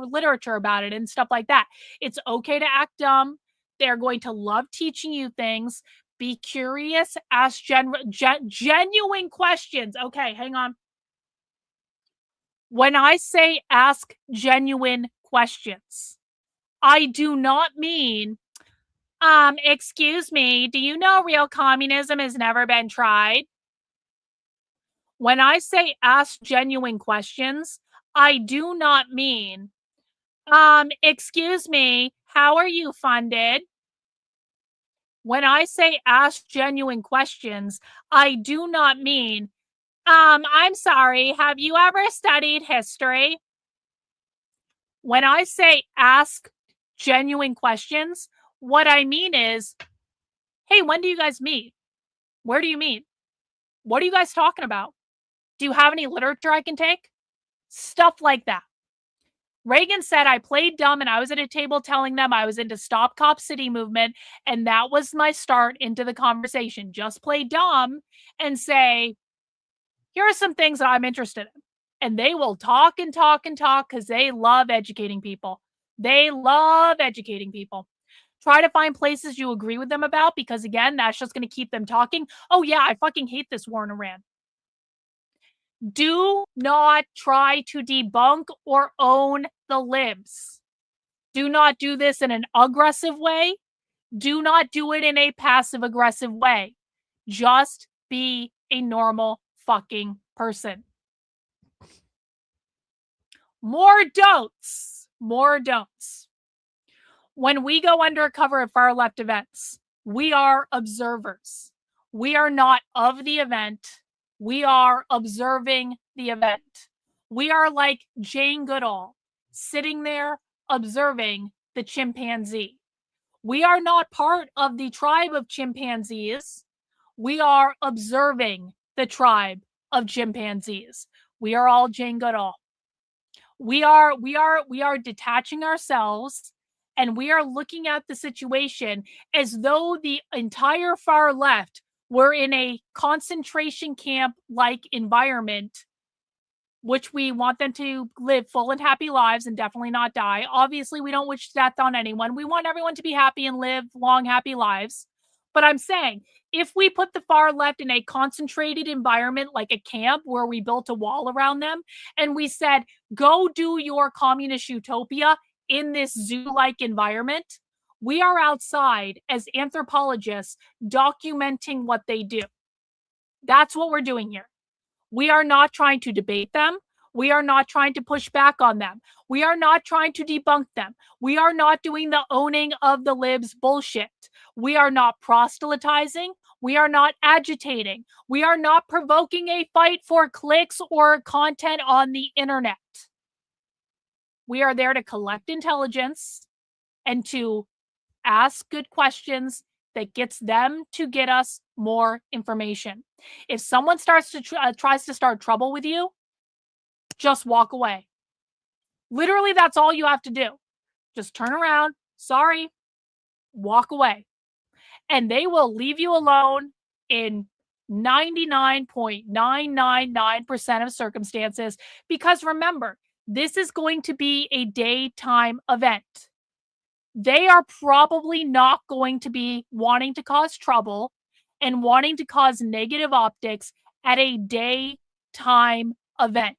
literature about it and stuff like that. It's okay to act dumb. They're going to love teaching you things. Be curious, ask genuine questions. Okay, hang on. When I say ask genuine questions, I do not mean, excuse me, do you know real communism has never been tried? When I say ask genuine questions, I do not mean, excuse me, how are you funded? When I say ask genuine questions, I do not mean, I'm sorry, have you ever studied history? When I say ask genuine questions, what I mean is, hey, when do you guys meet? Where do you meet? What are you guys talking about? Do you have any literature I can take? Stuff like that. Reagan said, I played dumb and I was at a table telling them I was into Stop Cop City movement. And that was my start into the conversation. Just play dumb and say, here are some things that I'm interested in. And they will talk and talk and talk because they love educating people. They love educating people. Try to find places you agree with them about, because again, that's just going to keep them talking. Oh yeah, I fucking hate this war in Iran. Do not try to debunk or own the libs. Do not do this in an aggressive way. Do not do it in a passive aggressive way. Just be a normal fucking person. More don'ts. More don'ts. When we go undercover at far left events, we are observers. We are not of the event. We are observing the event. We are like Jane Goodall, sitting there observing the chimpanzee. We are not part of the tribe of chimpanzees. We are observing the tribe of chimpanzees. We are all Jane Goodall. We are detaching ourselves, and we are looking at the situation as though the entire far left were in a concentration camp-like environment, which we want them to live full and happy lives and definitely not die. Obviously, we don't wish death on anyone. We want everyone to be happy and live long, happy lives. But I'm saying, if we put the far left in a concentrated environment like a camp where we built a wall around them and we said, go do your communist utopia in this zoo-like environment, we are outside as anthropologists documenting what they do. That's what we're doing here. We are not trying to debate them. We are not trying to push back on them. We are not trying to debunk them. We are not doing the owning of the libs bullshit. We are not proselytizing. We are not agitating. We are not provoking a fight for clicks or content on the internet. We are there to collect intelligence and to ask good questions that gets them to get us more information. If someone starts to tries to start trouble with you, just walk away. Literally, that's all you have to do. Just turn around. Sorry. Walk away. And they will leave you alone in 99.999% of circumstances. Because remember, this is going to be a daytime event. They are probably not going to be wanting to cause trouble and wanting to cause negative optics at a daytime event.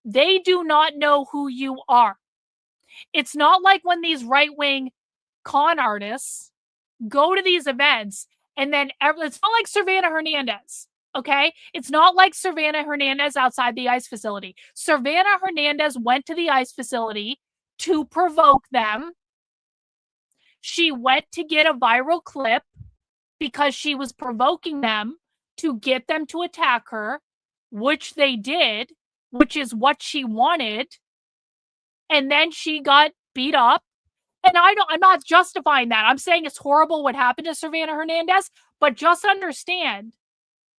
They do not know who you are. It's not like when these right-wing con artists go to these events, and then it's not like Savannah Hernandez. Okay, it's not like Savannah Hernandez outside the ICE facility. Savannah Hernandez went to the ICE facility to provoke them. She went to get a viral clip because she was provoking them to get them to attack her, which they did, which is what she wanted. And then she got beat up. And I'm not justifying that. I'm saying it's horrible what happened to Savannah Hernandez, but just understand,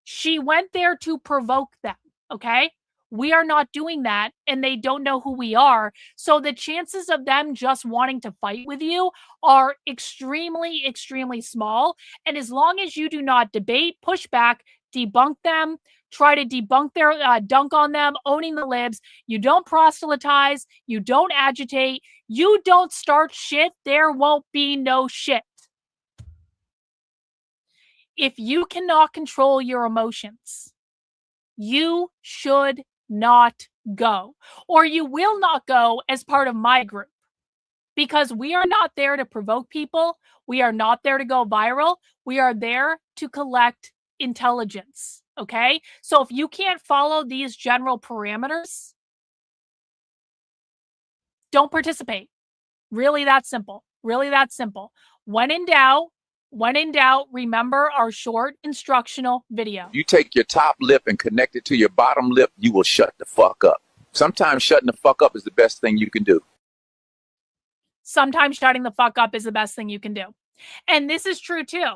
she went there to provoke them, okay? We are not doing that, and they don't know who we are. So the chances of them just wanting to fight with you are extremely, extremely small. And as long as you do not debate, push back, debunk them, try to debunk their dunk on them, owning the libs, you don't proselytize, you don't agitate, you don't start shit, there won't be no shit. If you cannot control your emotions, you should not go, or you will not go as part of my group, because we are not there to provoke people. We are not there to go viral. We are there to collect intelligence. Okay. So if you can't follow these general parameters, don't participate. Really that simple. Really that simple. When in doubt, remember our short instructional video. You take your top lip and connect it to your bottom lip, you will shut the fuck up. Sometimes shutting the fuck up is the best thing you can do. Sometimes shutting the fuck up is the best thing you can do. And this is true too.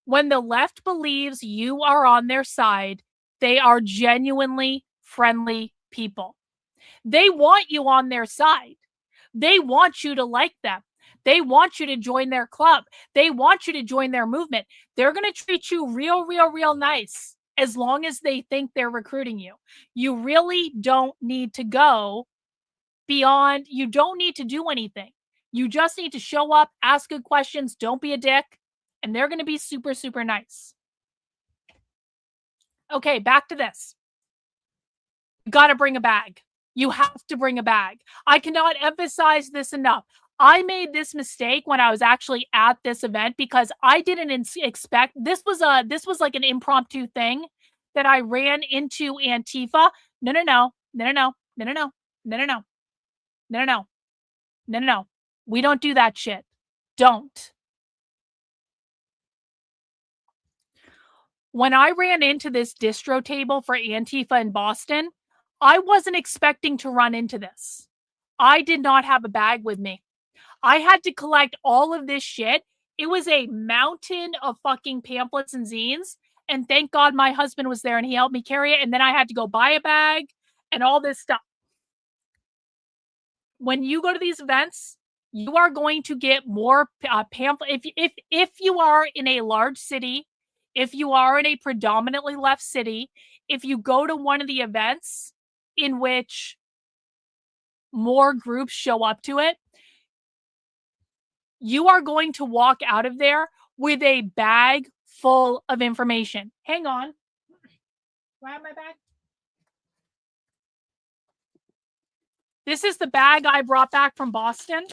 When the left believes you are on their side, they are genuinely friendly people. They want you on their side. They want you to like them. They want you to join their club. They want you to join their movement. They're going to treat you real nice as long as they think they're recruiting you. You really don't need to go beyond. You don't need to do anything. You just need to show up, ask good questions, don't be a dick, and they're going to be super, super nice. Okay, back to this. You got to bring a bag. You have to bring a bag. I cannot emphasize this enough. I made this mistake when I was actually at this event because I didn't expect this was like an impromptu thing that I ran into Antifa. No. We don't do that shit. Don't. When I ran into this distro table for Antifa in Boston, I wasn't expecting to run into this. I did not have a bag with me. I had to collect all of this shit. It was a mountain of fucking pamphlets and zines. And thank God my husband was there and he helped me carry it. And then I had to go buy a bag and all this stuff. When you go to these events, you are going to get more pamphlet. If you are in a large city, if you are in a predominantly left city, if you go to one of the events in which more groups show up to it, you are going to walk out of there with a bag full of information. Hang on. Do I have my bag? This is the bag I brought back from Boston.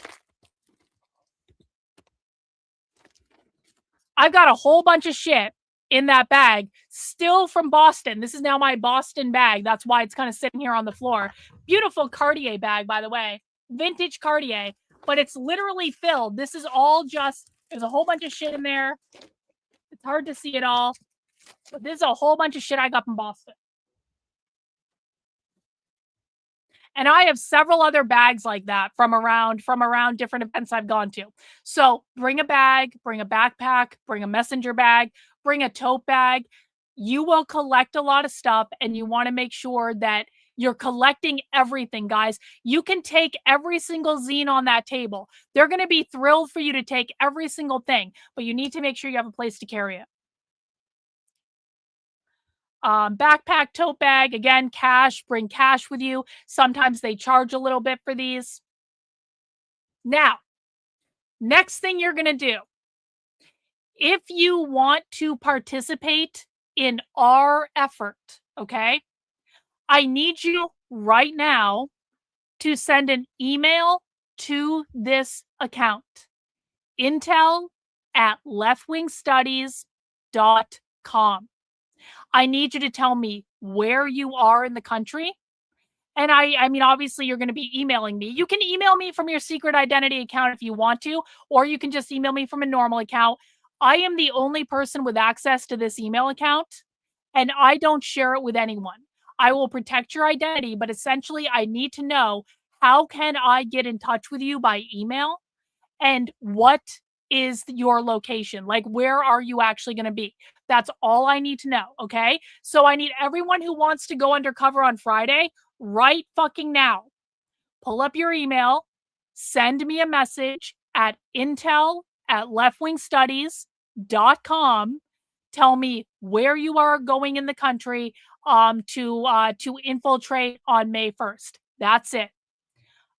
I've got a whole bunch of shit in that bag, still from Boston. This is now my Boston bag. That's why it's kind of sitting here on the floor. Beautiful Cartier bag, by the way. Vintage Cartier. But it's literally filled. This is all just, there's a whole bunch of shit in there. It's hard to see it all. But this is a whole bunch of shit I got from Boston. And I have several other bags like that from around different events I've gone to. So bring a bag, bring a backpack, bring a messenger bag, bring a tote bag. You will collect a lot of stuff and you want to make sure that you're collecting everything, guys. You can take every single zine on that table. They're going to be thrilled for you to take every single thing, but you need to make sure you have a place to carry it. Backpack, tote bag, again, cash, bring cash with you. Sometimes they charge a little bit for these. Now, next thing you're going to do, if you want to participate in our effort, okay, I need you right now to send an email to this account, intel at leftwingstudies.com. I need you to tell me where you are in the country. And I mean, obviously, you're going to be emailing me. You can email me from your secret identity account if you want to, or you can just email me from a normal account. I am the only person with access to this email account, and I don't share it with anyone. I will protect your identity, but essentially, I need to know, how can I get in touch with you by email, and what is your location? Like, where are you actually going to be? That's all I need to know. Okay. So I need everyone who wants to go undercover on Friday, right fucking now, pull up your email, send me a message at intel@leftwingstudies.com. Tell me where you are going in the country to infiltrate on May 1st. That's it.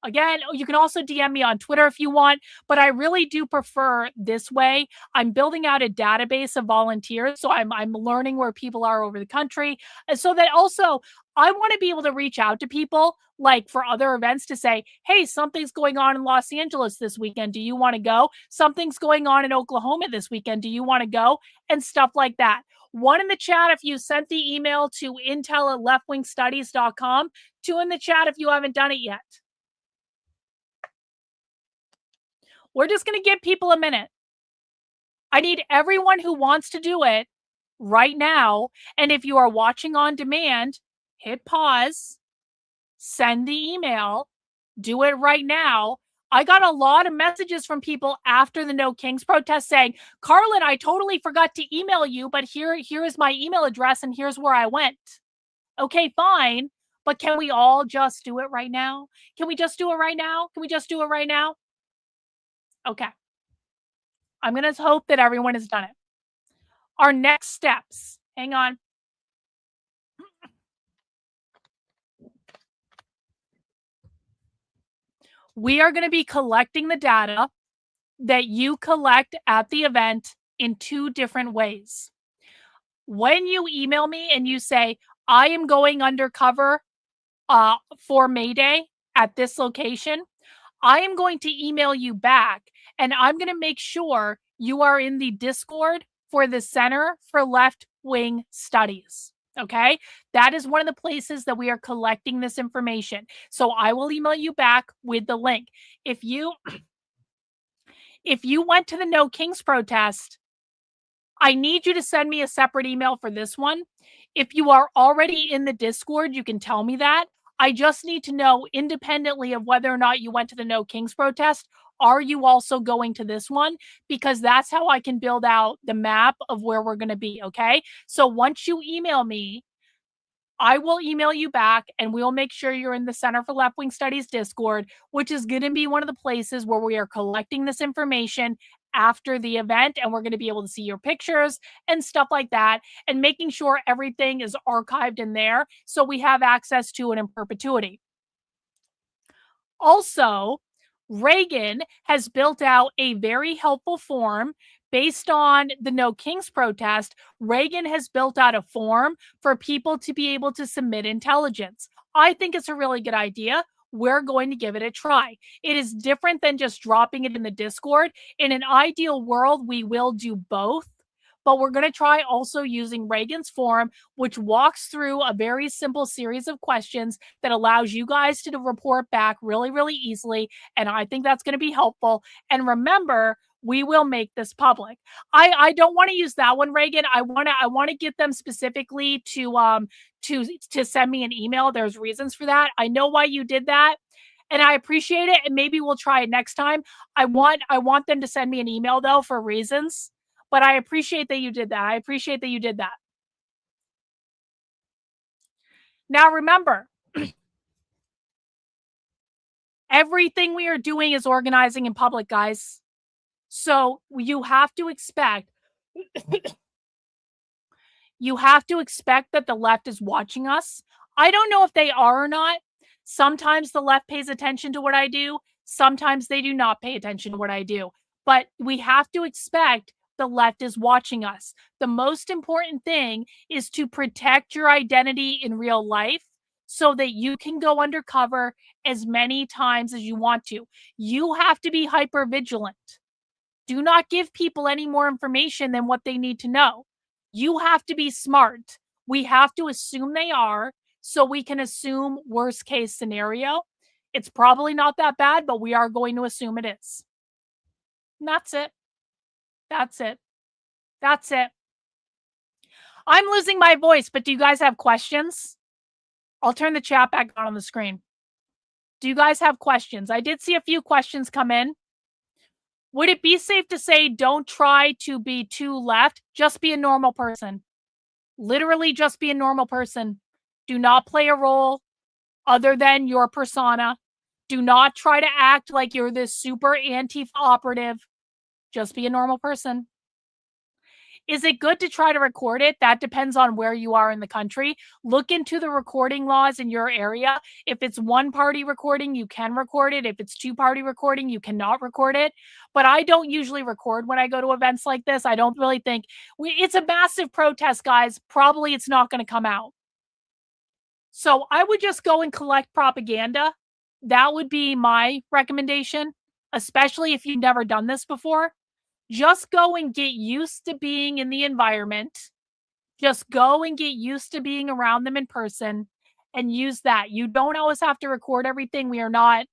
Again, you can also DM me on Twitter if you want, but I really do prefer this way. I'm building out a database of volunteers, so I'm learning where people are over the country. And so that also, I want to be able to reach out to people like for other events to say, hey, something's going on in Los Angeles this weekend. Do you want to go? Something's going on in Oklahoma this weekend. Do you want to go? And stuff like that. One in the chat if you sent the email to intel@leftwingstudies.com. Two in the chat if you haven't done it yet. We're just going to give people a minute. I need everyone who wants to do it right now. And if you are watching on demand, hit pause, send the email, do it right now. I got a lot of messages from people after the No Kings protest saying, Karlyn, I totally forgot to email you, but here is my email address and here's where I went. Okay, fine. But can we all just do it right now? Can we just do it right now? Can we just do it right now? Okay. I'm going to hope that everyone has done it. Our next steps. Hang on. We are going to be collecting the data that you collect at the event in two different ways. When you email me and you say, I am going undercover for Mayday at this location, I am going to email you back, and I'm going to make sure you are in the Discord for the Center for Left-Wing Studies. Okay? That is one of the places that we are collecting this information. So I will email you back with the link. If you went to the No Kings protest, I need you to send me a separate email for this one. If you are already in the Discord, you can tell me that. I just need to know, independently of whether or not you went to the No Kings protest, are you also going to this one? Because that's how I can build out the map of where we're going to be, okay? So once you email me, I will email you back and we'll make sure you're in the Center for Left-Wing Studies Discord, which is going to be one of the places where we are collecting this information after the event, and we're going to be able to see your pictures and stuff like that, and making sure everything is archived in there so we have access to it in perpetuity. Also, Reagan has built out a very helpful form based on the No Kings protest. Reagan has built out a form for people to be able to submit intelligence. I think it's a really good idea. We're going to give it a try. It is different than just dropping it in the Discord. In an ideal world, we will do both, but we're going to try also using Reagan's form, which walks through a very simple series of questions that allows you guys to report back really, really easily. And I think that's going to be helpful. And remember, we will make this public. I don't want to use that one, Reagan. I want to get them specifically to send me an email. There's reasons for that. I know why you did that, and I appreciate it. And maybe we'll try it next time. I want them to send me an email though for reasons. But I appreciate that you did that. I appreciate that you did that. Now remember, everything we are doing is organizing in public, guys. So you have to expect that the left is watching us. I don't know if they are or not. Sometimes the left pays attention to what I do. Sometimes they do not pay attention to what I do. But we have to expect the left is watching us. The most important thing is to protect your identity in real life so that you can go undercover as many times as you want to. You have to be hyper vigilant. Do not give people any more information than what they need to know. You have to be smart. We have to assume they are, so we can assume worst case scenario. It's probably not that bad, but we are going to assume it is. And that's it. That's it. That's it. I'm losing my voice, but do you guys have questions? I'll turn the chat back on the screen. Do you guys have questions? I did see a few questions come in. Would it be safe to say don't try to be too left? Just be a normal person. Literally just be a normal person. Do not play a role other than your persona. Do not try to act like you're this super Antifa operative. Just be a normal person. Is it good to try to record it? That depends on where you are in the country. Look into the recording laws in your area. If it's one-party recording, you can record it. If it's two-party recording, you cannot record it. But I don't usually record when I go to events like this. I don't really think... It's a massive protest, guys. Probably it's not going to come out. So I would just go and collect propaganda. That would be my recommendation, especially if you've never done this before. Just go and get used to being in the environment. Just go and get used to being around them in person and use that. You don't always have to record everything. We are not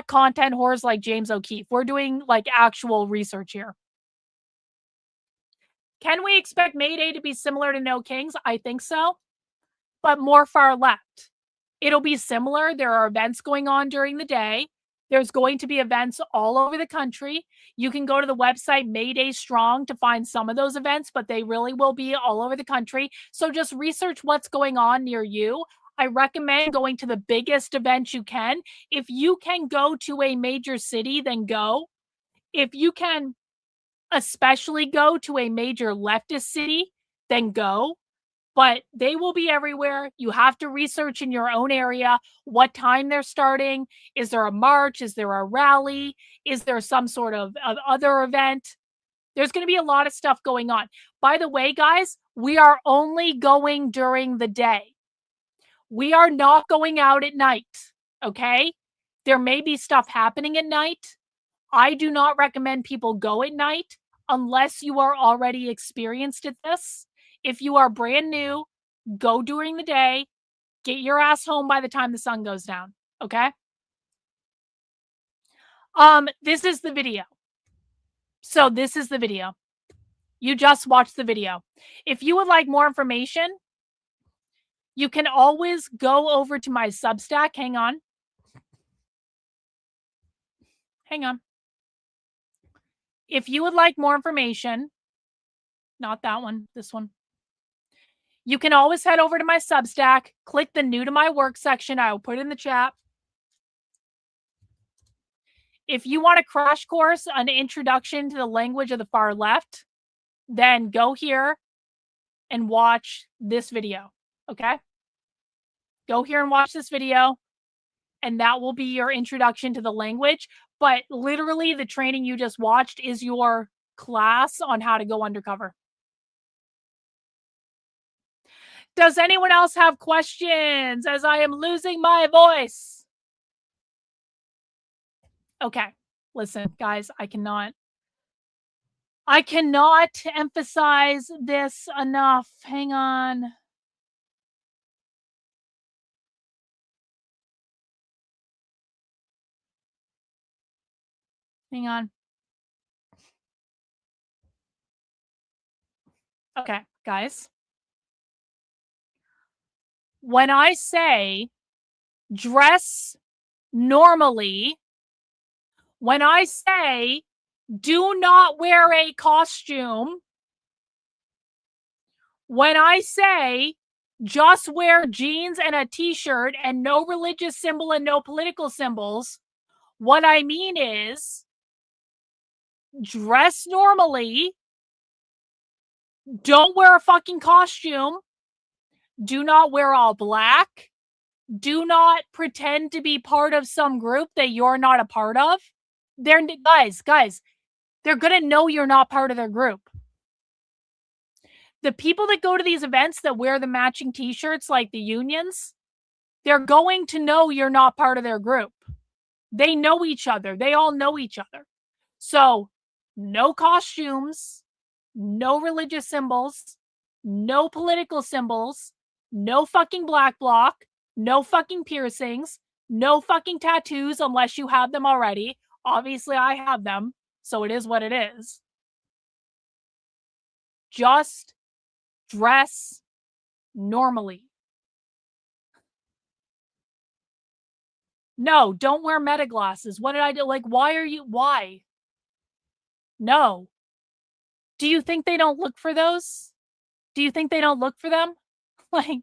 content whores like James O'Keefe. We're doing like actual research here. Can we expect Mayday to be similar to No Kings? I think so, but more far left. It'll be similar. There are events going on during the day. There's going to be events all over the country. You can go to the website Mayday Strong to find some of those events, but they really will be all over the country. So just research what's going on near you. I recommend going to the biggest event you can. If you can go to a major city, then go. If you can especially go to a major leftist city, then go. But they will be everywhere. You have to research in your own area what time they're starting. Is there a march? Is there a rally? Is there some sort of other event? There's going to be a lot of stuff going on. By the way, guys, we are only going during the day. We are not going out at night, okay? There may be stuff happening at night. I do not recommend people go at night unless you are already experienced at this. If you are brand new, go during the day. Get your ass home by the time the sun goes down, okay? This is the video. So this is the video. You just watched the video. If you would like more information, you can always go over to my Substack. Hang on. Hang on. If you would like more information, not that one, this one. You can always head over to my Substack, click the new to my work section. I will put it in the chat. If you want a crash course, an introduction to the language of the far left, then go here and watch this video, okay? Go here and watch this video, and that will be your introduction to the language. But literally, the training you just watched is your class on how to go undercover. Does anyone else have questions as I am losing my voice? Okay, listen, guys, I cannot emphasize this enough. Hang on. Hang on. Okay, guys. When I say dress normally, when I say do not wear a costume, when I say just wear jeans and a t-shirt and no religious symbol and no political symbols, what I mean is dress normally, don't wear a fucking costume, do not wear all black, do not pretend to be part of some group that you're not a part of. Guys, they're going to know you're not part of their group. The people that go to these events that wear the matching t-shirts like the unions, they're going to know you're not part of their group. They know each other. They all know each other. So no costumes, no religious symbols, no political symbols, no fucking black bloc, no fucking piercings, no fucking tattoos unless you have them already. Obviously, I have them, so it is what it is. Just dress normally. No, don't wear meta glasses. What did I do? Like, why? No. Do you think they don't look for those? Do you think they don't look for them? Like,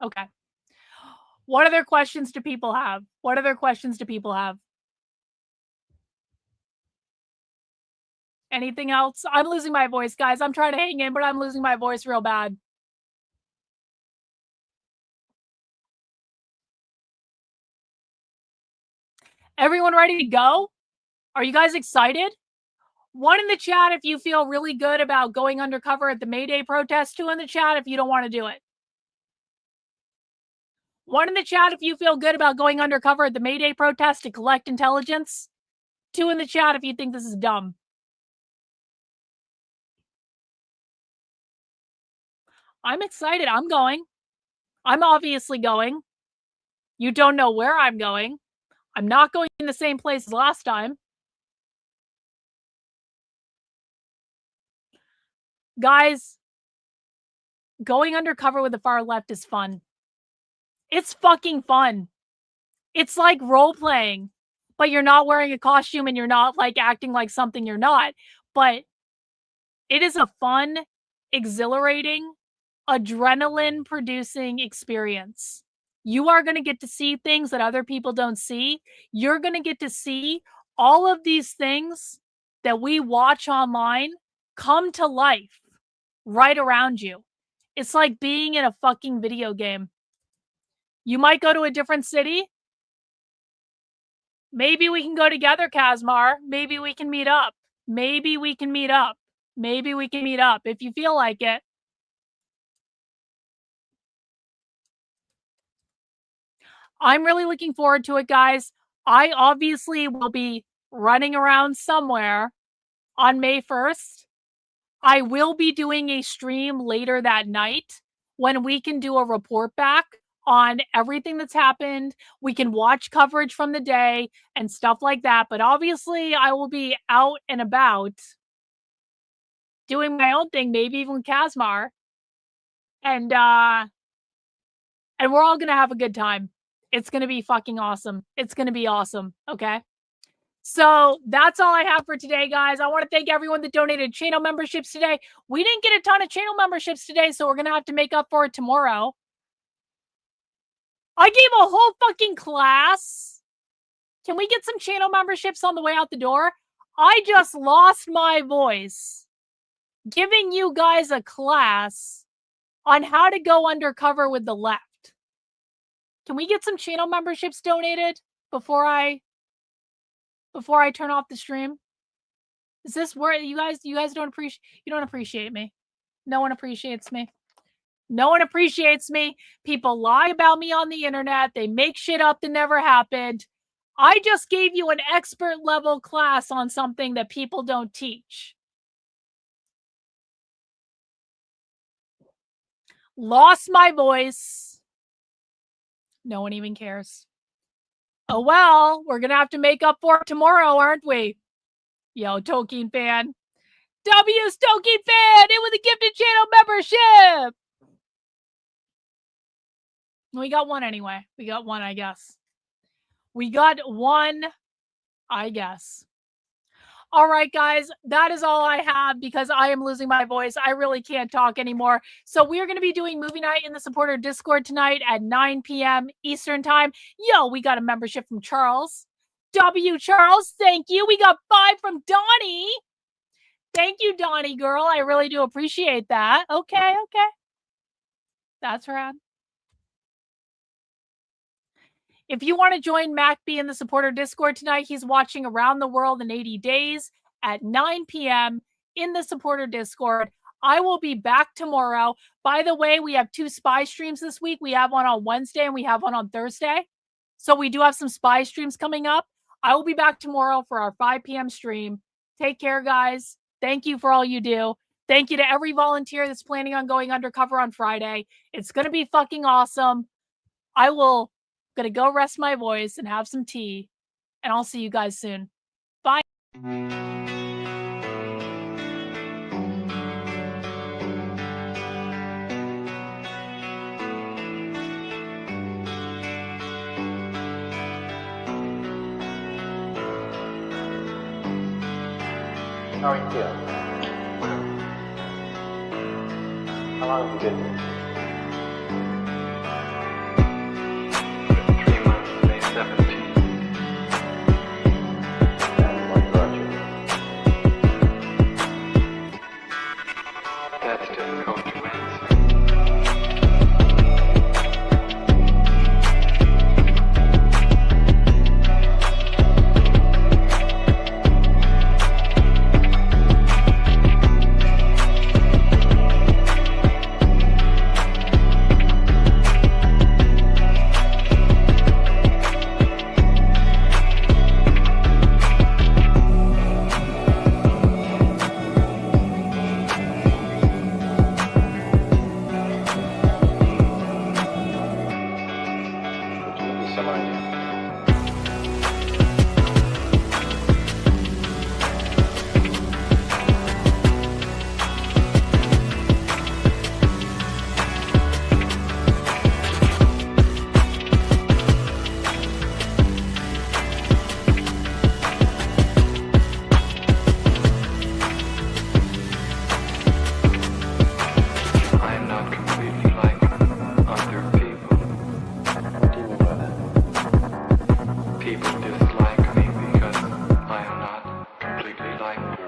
okay. What other questions do people have? What other questions do people have? Anything else? I'm losing my voice, guys. I'm trying to hang in, but I'm losing my voice real bad. Everyone ready to go? Are you guys excited? One in the chat if you feel really good about going undercover at the Mayday protest. Two in the chat if you don't want to do it. One in the chat if you feel good about going undercover at the Mayday protest to collect intelligence. Two in the chat if you think this is dumb. I'm excited. I'm going. I'm obviously going. You don't know where I'm going. I'm not going in the same place as last time. Guys, going undercover with the far left is fun. It's fucking fun. It's like role playing, but you're not wearing a costume and you're not like acting like something you're not. But it is a fun, exhilarating, adrenaline producing experience. You are going to get to see things that other people don't see. You're going to get to see all of these things that we watch online come to life right around you. It's like being in a fucking video game. You might go to a different city. Maybe we can go together, Kazmar. Maybe we can meet up. Maybe we can meet up. Maybe we can meet up if you feel like it. I'm really looking forward to it, guys. I obviously will be running around somewhere on May 1st. I will be doing a stream later that night when we can do a report back on everything that's happened. We can watch coverage from the day and stuff like that. But obviously, I will be out and about doing my own thing, maybe even with Kazmar. And we're all going to have a good time. It's going to be fucking awesome. It's going to be awesome. Okay. So that's all I have for today, guys. I want to thank everyone that donated channel memberships today. We didn't get a ton of channel memberships today, so we're going to have to make up for it tomorrow. I gave a whole fucking class. Can we get some channel memberships on the way out the door? I just lost my voice giving you guys a class on how to go undercover with the left. Can we get some channel memberships donated before I turn off the stream? Is this where you guys don't appreciate me? No one appreciates me. No one appreciates me. People lie about me on the internet. They make shit up that never happened. I just gave you an expert level class on something that people don't teach. Lost my voice. No one even cares. Oh well, we're gonna have to make up for it tomorrow, aren't we? Yo, Tolkien fan. W's Tolkien fan! It was a gifted channel membership! We got one anyway. We got one, I guess. We got one, I guess. All right, guys, that is all I have because I am losing my voice. I really can't talk anymore. So we are going to be doing movie night in the supporter Discord tonight at 9 p.m. Eastern time. Yo, we got a membership from Charles. W. Charles, thank you. We got 5 from Donnie. Thank you, Donnie girl. I really do appreciate that. Okay. That's rad. If you want to join MacB in the supporter Discord tonight, he's watching Around the World in 80 Days at 9 p.m. in the supporter Discord. I will be back tomorrow. By the way, we have 2 spy streams this week. We have one on Wednesday and we have one on Thursday. So we do have some spy streams coming up. I will be back tomorrow for our 5 p.m. stream. Take care, guys. Thank you for all you do. Thank you to every volunteer that's planning on going undercover on Friday. It's going to be fucking awesome. I will gonna go rest my voice and have some tea, and I'll see you guys soon. Bye. How are you feeling? How long have you been here? 3 months, May 17th. And what brought you? That's difficult to answer. Could you give me some idea? I am not completely like other people. What do you mean by that? People dislike me because I am not completely like them.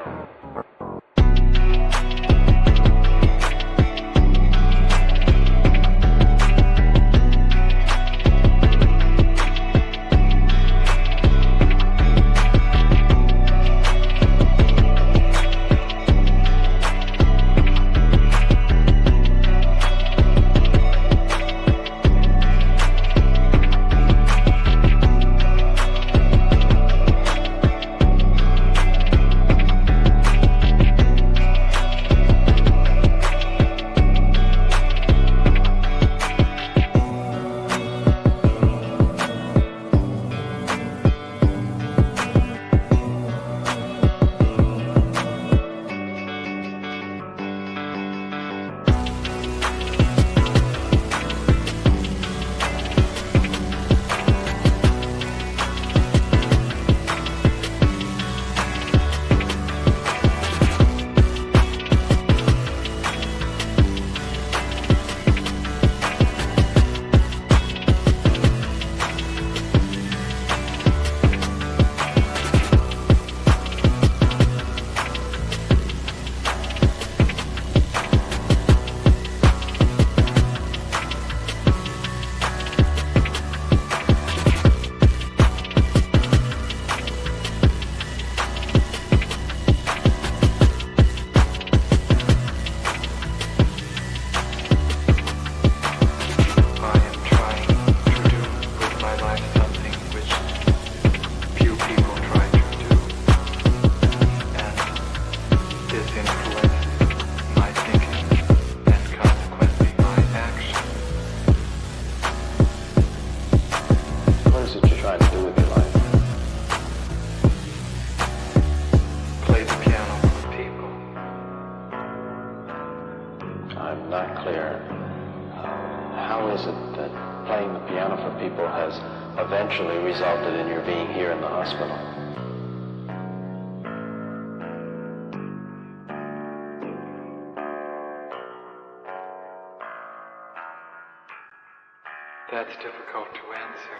I am trying to do with my life something which few people try to do, and this influences my thinking and consequently my action. What is it you're trying to do with your life? Play the piano for people. I'm not clear. How is it that playing the piano for people has eventually resulted in your being here in the hospital? That's difficult to answer.